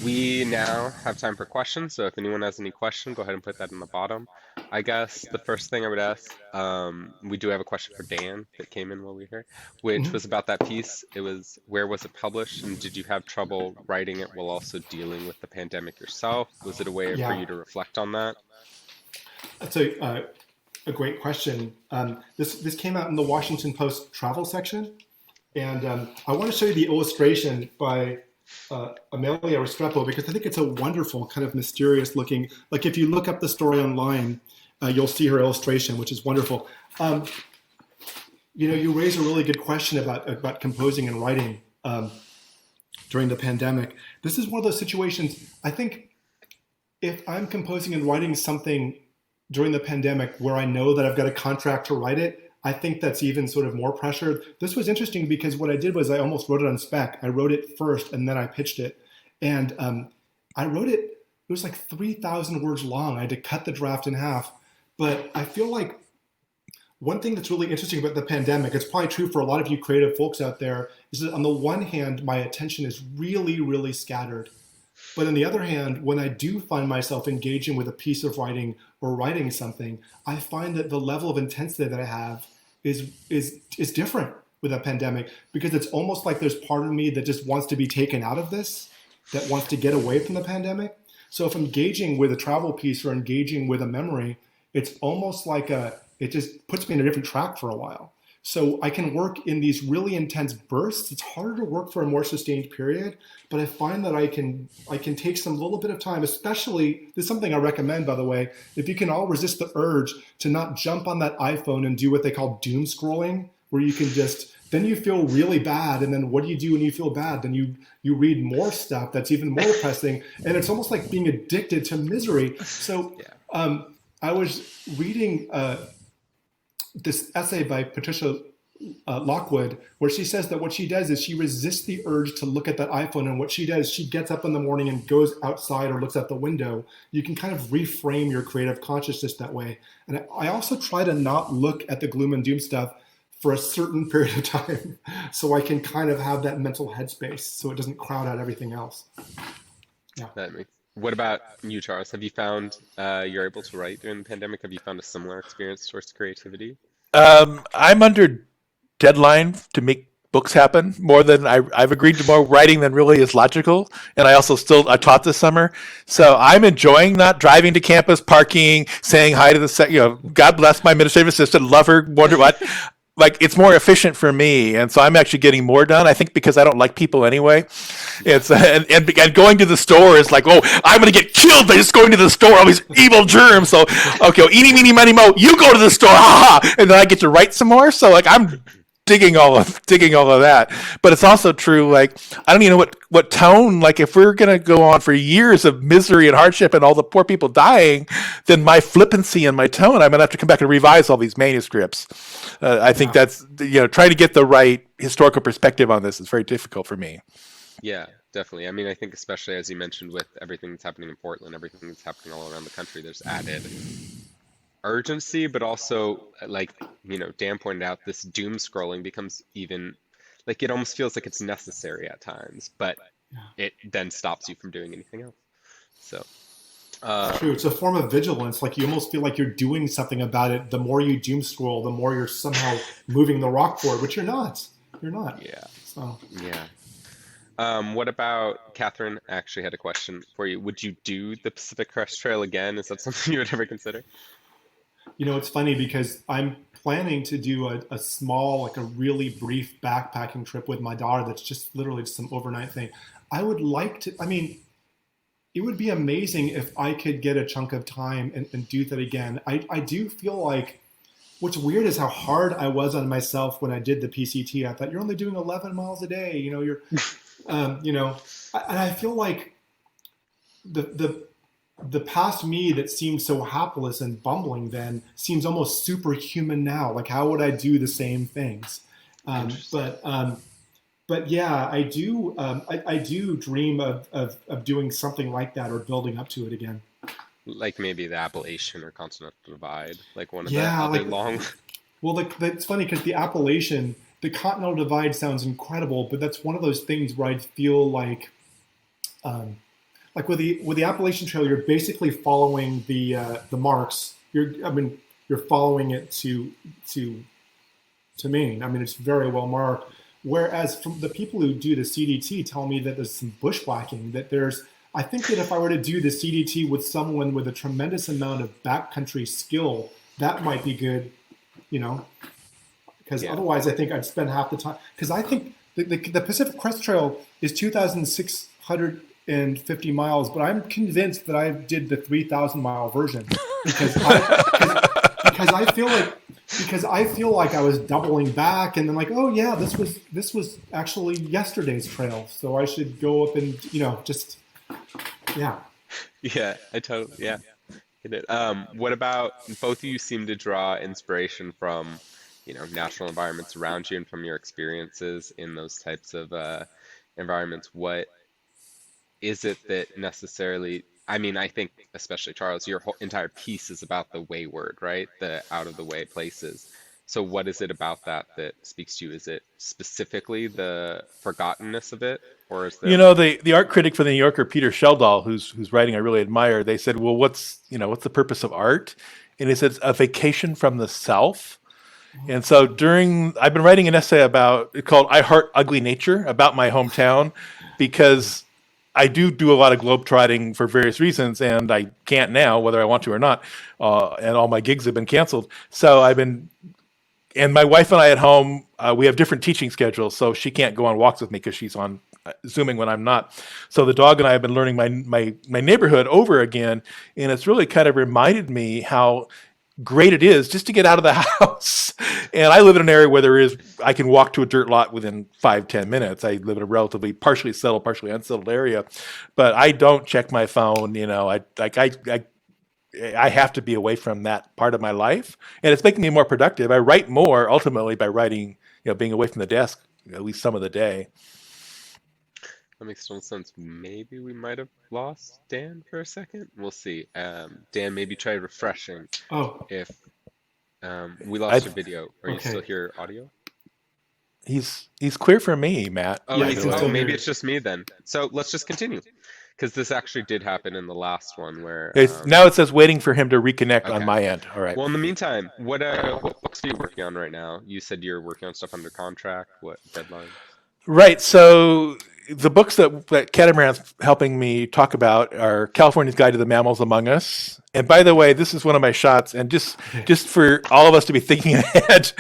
we now have time for questions. So if anyone has any question, go ahead and put that in the bottom. I guess the first thing I would ask, we do have a question for Dan that came in while we were here, which was about that piece. It was, where was it published, and did you have trouble writing it while also dealing with the pandemic yourself? Was it a way for you to reflect on that? That's a great question. This came out in the Washington Post travel section, and I want to show you the illustration by Amelia Restrepo, because I think it's a wonderful kind of mysterious looking, like if you look up the story online, you'll see her illustration, which is wonderful. You raise a really good question about composing and writing during the pandemic. This is one of those situations, I think if I'm composing and writing something during the pandemic where I know that I've got a contract to write it, I think that's even sort of more pressure. This was interesting because what I did was I almost wrote it on spec. I wrote it first and then I pitched it. And I wrote it, it was like 3,000 words long. I had to cut the draft in half. But I feel like one thing that's really interesting about the pandemic, it's probably true for a lot of you creative folks out there, is that on the one hand, my attention is really, really scattered. But on the other hand, when I do find myself engaging with a piece of writing or writing something, I find that the level of intensity that I have is different with a pandemic, because it's almost like there's part of me that just wants to be taken out of this, that wants to get away from the pandemic. So if I'm engaging with a travel piece or engaging with a memory, it's almost like it just puts me in a different track for a while. So I can work in these really intense bursts. It's harder to work for a more sustained period, but I find that I can take some little bit of time, especially, this is something I recommend, by the way, if you can all resist the urge to not jump on that iPhone and do what they call doom scrolling, where you can just, then you feel really bad. And then what do you do when you feel bad? Then you read more stuff that's even more depressing. And it's almost like being addicted to misery. So I was reading this essay by Patricia Lockwood, where she says that what she does is she resists the urge to look at that iPhone. And what she does, she gets up in the morning and goes outside or looks out the window. You can kind of reframe your creative consciousness that way. And I also try to not look at the gloom and doom stuff for a certain period of time, so I can kind of have that mental headspace so it doesn't crowd out everything else. Yeah. What about you, Charles? Have you found you're able to write during the pandemic? Have you found a similar experience towards creativity? I'm under deadline to make books happen more than I've agreed to more writing than really is logical. And I also I taught this summer. So I'm enjoying not driving to campus, parking, saying hi to the, God bless my administrative assistant, love her, wonder what. Like, it's more efficient for me, and so I'm actually getting more done. I think because I don't like people anyway. It's and going to the store is like, oh, I'm gonna get killed by just going to the store. All these evil germs. So okay, well, eeny, meeny, miny, mo. You go to the store, and then I get to write some more. So like, I'm digging all of that. But it's also true. Like, I don't even know what tone. Like, if we're gonna go on for years of misery and hardship and all the poor people dying, then my flippancy and my tone, I'm gonna have to come back and revise all these manuscripts. I think that's, trying to get the right historical perspective on this is very difficult for me. Yeah, definitely. I mean, I think especially as you mentioned with everything that's happening in Portland, everything that's happening all around the country, there's added urgency, but also, like, Dan pointed out, this doom scrolling becomes even, like, it almost feels like it's necessary at times, but it then stops you from doing anything else. So. True. It's a form of vigilance. Like, you almost feel like you're doing something about it. The more you doom scroll, the more you're somehow moving the rock forward, which you're not. You're not. Yeah. So. Yeah. What about Catherine? I actually had a question for you. Would you do the Pacific Crest Trail again? Is that something you would ever consider? It's funny because I'm planning to do a small, like a really brief backpacking trip with my daughter. That's just literally just some overnight thing. I would like to. I mean, it would be amazing if I could get a chunk of time and do that again. I do feel like, what's weird is how hard I was on myself when I did the PCT. I thought, you're only doing 11 miles a day. You're, and I feel like the past me that seemed so hapless and bumbling then seems almost superhuman now. Like, how would I do the same things? But yeah, I do. I do dream of doing something like that or building up to it again. Like maybe the Appalachian or Continental Divide, like one of Yeah, the other long. Well, it's funny because the Appalachian, the Continental Divide sounds incredible, but that's one of those things where I feel like with the Appalachian Trail, you're basically following the marks. You're following it to Maine. I mean, it's very well marked. Whereas from the people who do the CDT tell me that there's some bushwhacking, I think that if I were to do the CDT with someone with a tremendous amount of backcountry skill, that might be good, because otherwise I think I'd spend half the time. Because I think the Pacific Crest Trail is 2,650 miles, but I'm convinced that I did the 3,000-mile version because I feel like I was doubling back, and then like, oh yeah, this was actually yesterday's trail, so I should go up and just Yeah, I totally get it. What about both of you seem to draw inspiration from natural environments around you and from your experiences in those types of environments. What is it that necessarily? I mean, I think especially Charles, your whole entire piece is about the wayward, right? The out of the way places. So what is it about that speaks to you? Is it specifically the forgottenness of it, or is there? The art critic for the New Yorker, Peter Sheldall, whose writing I really admire, they said, well, what's the purpose of art? And he says, a vacation from the self. And so I've been writing an essay called I Heart Ugly Nature, about my hometown, because I do a lot of globetrotting for various reasons, and I can't now, whether I want to or not, and all my gigs have been canceled. So I've been and my wife and I at home, we have different teaching schedules, so she can't go on walks with me because she's on Zooming when I'm not. So the dog and I have been learning my neighborhood over again, and it's really kind of reminded me how great it is just to get out of the house. And I live in an area where I can walk to a dirt lot within 5-10 minutes. I live in a relatively partially settled, partially unsettled area, but I don't check my phone. I have to be away from that part of my life, and it's making me more productive. I write more ultimately by writing, being away from the desk at least some of the day. That makes total sense. Maybe we might have lost Dan for a second. We'll see. Dan, maybe try refreshing Oh, if we I, lost your video. Are you still okay. here, audio? he's clear for me, Matt. Oh, Yeah, I he's can oh still hear maybe you. it's just me then. So let's just continue because this actually did happen in the last one where Now it says waiting for him to reconnect on okay. my end. All right. Well, in the meantime, what books are you working on right now? You said you're working on stuff under contract. What deadline? Right. So the books that Catamaran's helping me talk about are California's Guide to the Mammals Among Us. And by the way, this is one of my shots. And just for all of us to be thinking ahead,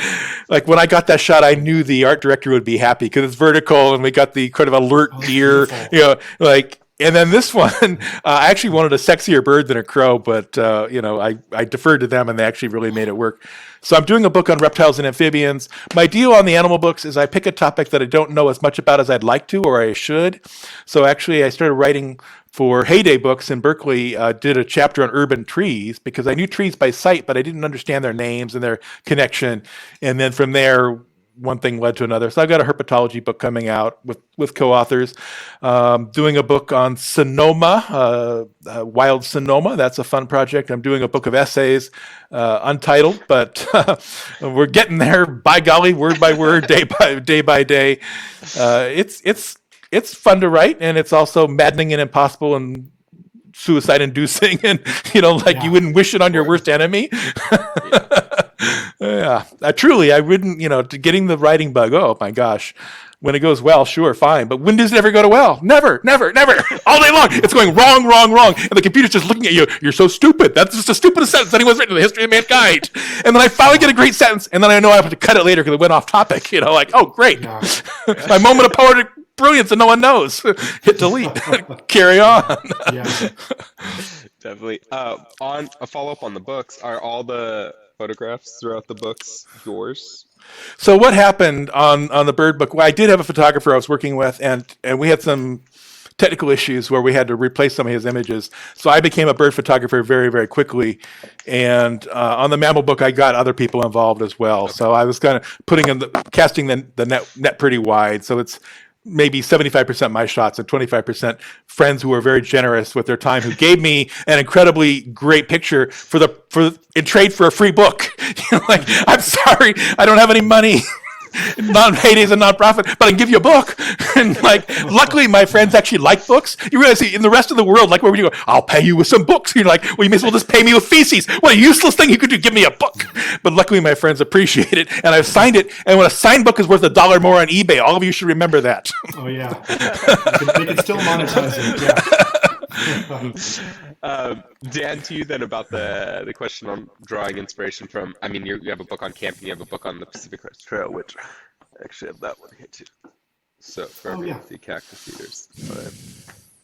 like when I got that shot, I knew the art director would be happy because it's vertical and we got the kind of alert Oh, deer, beautiful. And then this one, I actually wanted a sexier bird than a crow, but I deferred to them, and they actually really made it work. So I'm doing a book on reptiles and amphibians. My deal on the animal books is I pick a topic that I don't know as much about as I'd like to, or I should. So actually, I started writing for Heyday Books in Berkeley. Did a chapter on urban trees because I knew trees by sight, but I didn't understand their names and their connection. And then from there, one thing led to another. So I've got a herpetology book coming out with co-authors. Doing a book on Sonoma, wild Sonoma. That's a fun project. I'm doing a book of essays, untitled, but we're getting there. By golly, word by word, day by day. It's fun to write, and it's also maddening and impossible and suicide-inducing, and Yeah, you wouldn't wish it on your worst enemy. Yeah, I wouldn't, getting the writing bug. Oh my gosh. When it goes well, sure, fine. But when does it ever go to well? Never, never, never. All day long. It's going wrong, wrong, wrong. And the computer's just looking at you. You're so stupid. That's just the stupidest sentence anyone's written in the history of mankind. And then I finally get a great sentence. And then I know I have to cut it later because it went off topic. Oh, great. yeah. My moment of poetic brilliance and no one knows. Hit delete. Carry on. Yeah. Definitely. On a follow-up on the books, are all the photographs throughout the books yours? So what happened on the bird book? Well, I did have a photographer I was working with, and we had some technical issues where we had to replace some of his images. So I became a bird photographer very, very quickly. And on the mammal book, I got other people involved as well. Okay. So I was kind of casting the net pretty wide. So it's maybe 75% my shots and 25% friends who were very generous with their time, who gave me an incredibly great picture in trade for a free book. I'm sorry, I don't have any money. Heyday is a nonprofit, but I can give you a book. And luckily, my friends actually like books. You realize in the rest of the world, where would you go? I'll pay you with some books. You're like, well, you may as well just pay me with feces. What a useless thing you could do! Give me a book. But luckily, my friends appreciate it, and I've signed it. And when a signed book is worth $1 more on eBay, all of you should remember that. Oh, yeah. They can still monetize it. Yeah. Dan, to you then about the question on drawing inspiration from. I mean, you have a book on camping, you have a book on the Pacific Crest Trail, which I actually have that one here too. So for Oh, everyone yeah. to see Cactus Eaters.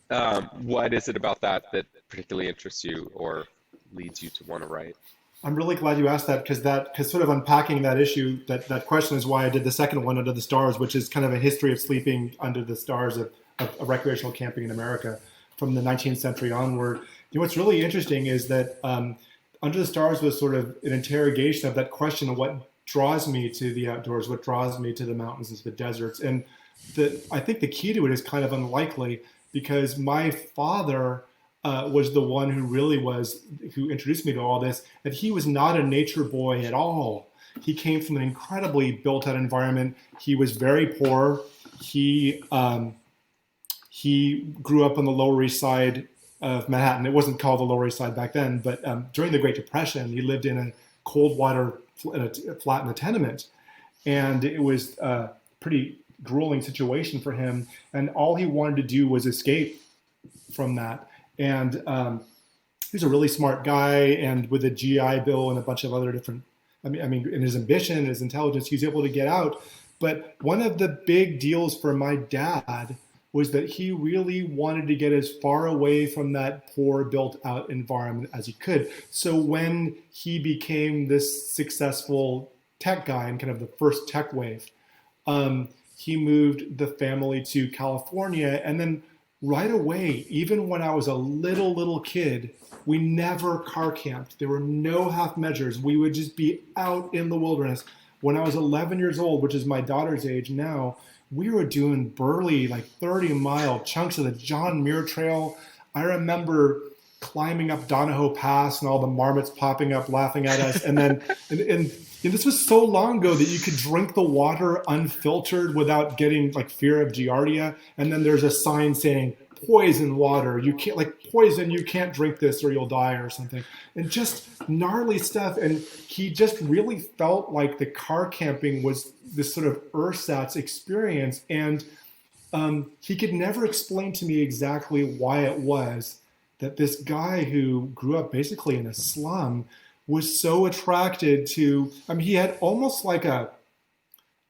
But, what is it about that particularly interests you or leads you to want to write? I'm really glad you asked that because sort of unpacking that issue, that question is why I did the second one, Under the Stars, which is kind of a history of sleeping under the stars of recreational camping in America from the 19th century onward. What's really interesting is that Under the Stars was sort of an interrogation of that question of what draws me to the outdoors, what draws me to the mountains and the deserts. And I think the key to it is kind of unlikely because my father was the one who introduced me to all this, and he was not a nature boy at all. He came from an incredibly built-out environment. He was very poor. He grew up on the Lower East Side of Manhattan. It wasn't called the Lower East Side back then, but during the Great Depression, he lived in a cold water flat in a tenement, and it was a pretty grueling situation for him. And all he wanted to do was escape from that. And he was a really smart guy, and with a GI Bill and a bunch of other different in his ambition, his intelligence, he was able to get out. But one of the big deals for my dad was that he really wanted to get as far away from that poor built out environment as he could. So when he became this successful tech guy and kind of the first tech wave, he moved the family to California. And then right away, even when I was a little kid, we never car camped. There were no half measures. We would just be out in the wilderness. When I was 11 years old, which is my daughter's age now, we were doing burly, like 30-mile chunks of the John Muir Trail. I remember climbing up Donahoe Pass and all the marmots popping up, laughing at us. And then, and this was so long ago that you could drink the water unfiltered without getting like fear of giardia. And then there's a sign saying, poison water, you can't, like poison, you can't drink this or you'll die or something. And just gnarly stuff. And he just really felt like the car camping was this sort of ersatz experience. And he could never explain to me exactly why it was that this guy who grew up basically in a slum was so attracted to, he had almost like a,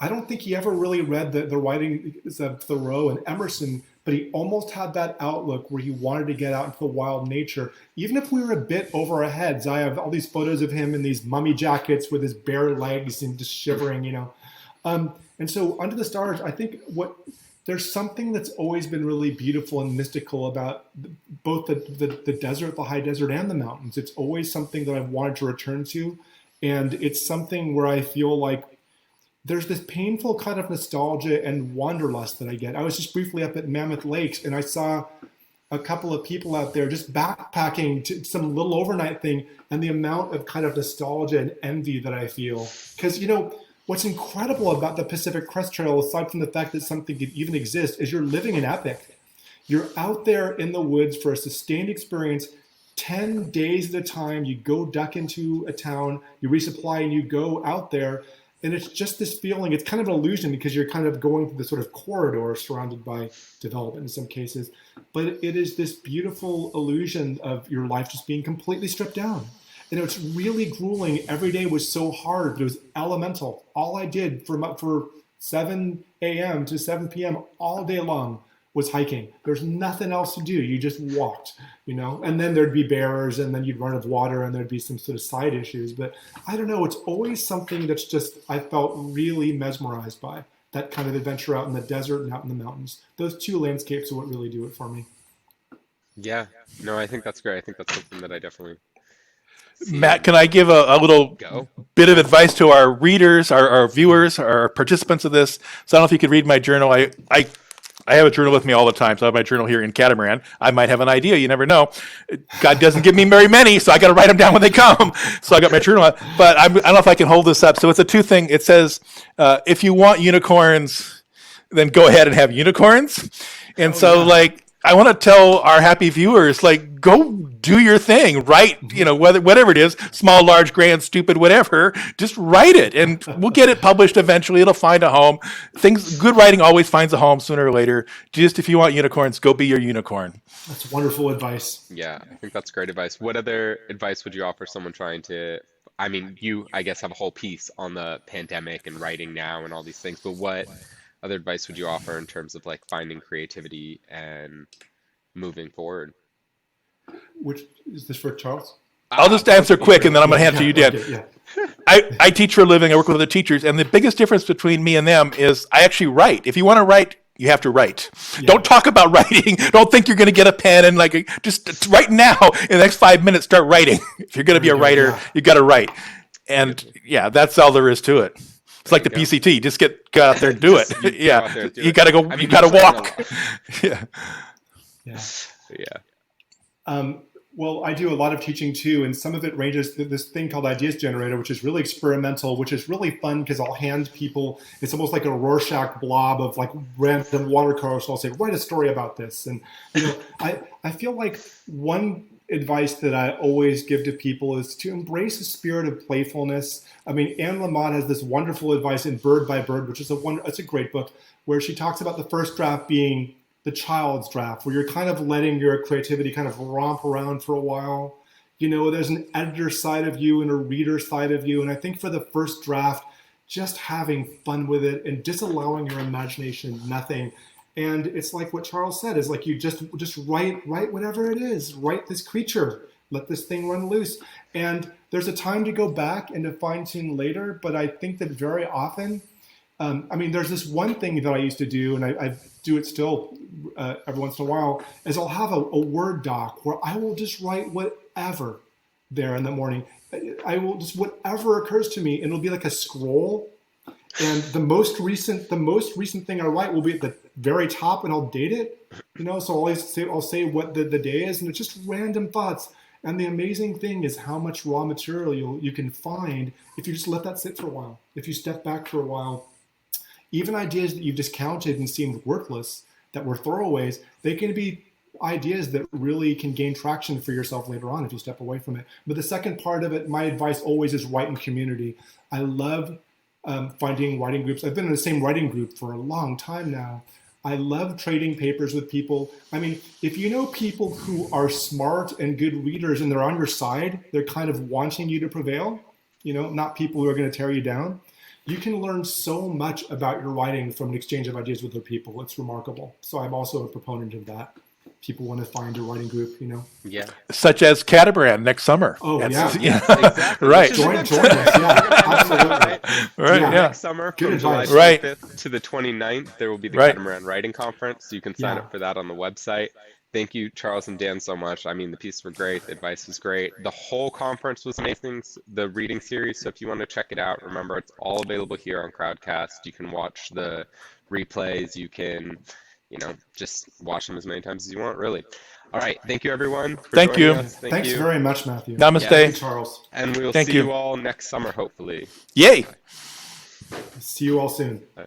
I don't think he ever really read the writings of Thoreau and Emerson, but he almost had that outlook where he wanted to get out into the wild nature, even if we were a bit over our heads. I have all these photos of him in these mummy jackets with his bare legs and just shivering, And so Under the Stars, I think there's something that's always been really beautiful and mystical about both the desert, the high desert, and the mountains. It's always something that I've wanted to return to. And it's something where I feel like there's this painful kind of nostalgia and wanderlust that I get. I was just briefly up at Mammoth Lakes and I saw a couple of people out there just backpacking to some little overnight thing, and the amount of kind of nostalgia and envy that I feel. Because, what's incredible about the Pacific Crest Trail, aside from the fact that something could even exist, is you're living an epic. You're out there in the woods for a sustained experience, 10 days at a time. You go duck into a town, you resupply, and you go out there. And it's just this feeling, it's kind of an illusion because you're kind of going through the sort of corridor surrounded by development in some cases. But it is this beautiful illusion of your life just being completely stripped down. It's really grueling. Every day was so hard, but it was elemental. All I did for 7 a.m. to 7 p.m. all day long was hiking. There's nothing else to do. You just walked, and then there'd be bears, and then you'd run out of water, and there'd be some sort of side issues. But I don't know, it's always something that's just, I felt really mesmerized by that kind of adventure out in the desert and out in the mountains. Those two landscapes are what really do it for me. Yeah, no, I think that's great. I think that's something that I definitely see. Matt, can I give a little bit of advice to our readers, our viewers, our participants of this? So I don't know if you could read my journal. I have a journal with me all the time. So I have my journal here in Catamaran. I might have an idea. You never know. God doesn't give me very many, so I got to write them down when they come. So I got my journal. But I don't know if I can hold this up. So it's a two thing. It says, if you want unicorns, then go ahead and have unicorns. And I want to tell our happy viewers, go do your thing, write, whatever it is, small, large, grand, stupid, whatever, just write it and we'll get it published eventually. It'll find a home. Good writing always finds a home sooner or later. Just if you want unicorns, go be your unicorn. That's wonderful advice. Yeah, I think that's great advice. What other advice would you offer someone trying to, you, I guess, have a whole piece on the pandemic and writing now and all these things, but what other advice would you offer in terms of finding creativity and moving forward? Which is this for Charles? I'll just answer quick and then I'm going to hand it to you, Dan. Okay, yeah. I teach for a living. I work with other teachers. And the biggest difference between me and them is I actually write. If you want to write, you have to write. Yeah. Don't talk about writing. Don't think you're going to get a pen and just right now in the next 5 minutes, start writing. If you're going to be a writer, you got to write. And that's all there is to it. It's like the PCT. Just get out there and do it. You got to go. You got to walk. Well, I do a lot of teaching too, and some of it ranges to this thing called Ideas Generator, which is really experimental, which is really fun because I'll hand people, it's almost like a Rorschach blob of random watercolors. So I'll say, write a story about this. And, I feel like one advice that I always give to people is to embrace a spirit of playfulness. Anne Lamott has this wonderful advice in Bird by Bird, which is it's a great book, where she talks about the first draft being the child's draft, where you're kind of letting your creativity kind of romp around for a while. There's an editor side of you and a reader side of you. And I think for the first draft, just having fun with it and disallowing your imagination, nothing. And it's like what Charles said, is like you just write whatever it is, write this creature, let this thing run loose. And there's a time to go back and to fine tune later. But I think that very often, there's this one thing that I used to do, and I do it still every once in a while, is I'll have a Word doc where I will just write whatever there in the morning. I will just, whatever occurs to me, and it'll be like a scroll. And the most recent thing I write will be at the very top, and I'll date it. So I'll say what the day is, and it's just random thoughts. And the amazing thing is how much raw material you can find if you just let that sit for a while. If you step back for a while, even ideas that you've discounted and seemed worthless, that were throwaways, they can be ideas that really can gain traction for yourself later on if you step away from it. But the second part of it, my advice always is write in community. I love finding writing groups. I've been in the same writing group for a long time now. I love trading papers with people. If you know people who are smart and good readers and they're on your side, they're kind of wanting you to prevail, not people who are going to tear you down. You can learn so much about your writing from an exchange of ideas with other people. It's remarkable. So I'm also a proponent of that. People want to find a writing group, Yeah. Such as Catamaran next summer. Oh, yeah. Exactly. Right. Join us. Yeah, absolutely. Right. Yeah. Next summer, from Good July advice. 25th to the 29th, there will be the Right. Catamaran Writing Conference. You can sign Yeah. up for that on the website. Thank you, Charles and Dan, so much. The pieces were great. The advice was great. The whole conference was amazing, the reading series. So if you want to check it out, remember, it's all available here on Crowdcast. You can watch the replays. You can, just watch them as many times as you want, really. All right. Thank you, everyone, for Thank joining you. us. Thanks you. very much, Matthew. Namaste. Thank you, Charles. And we'll Thank see you. you all next summer, hopefully. Yay. See you all soon. Bye.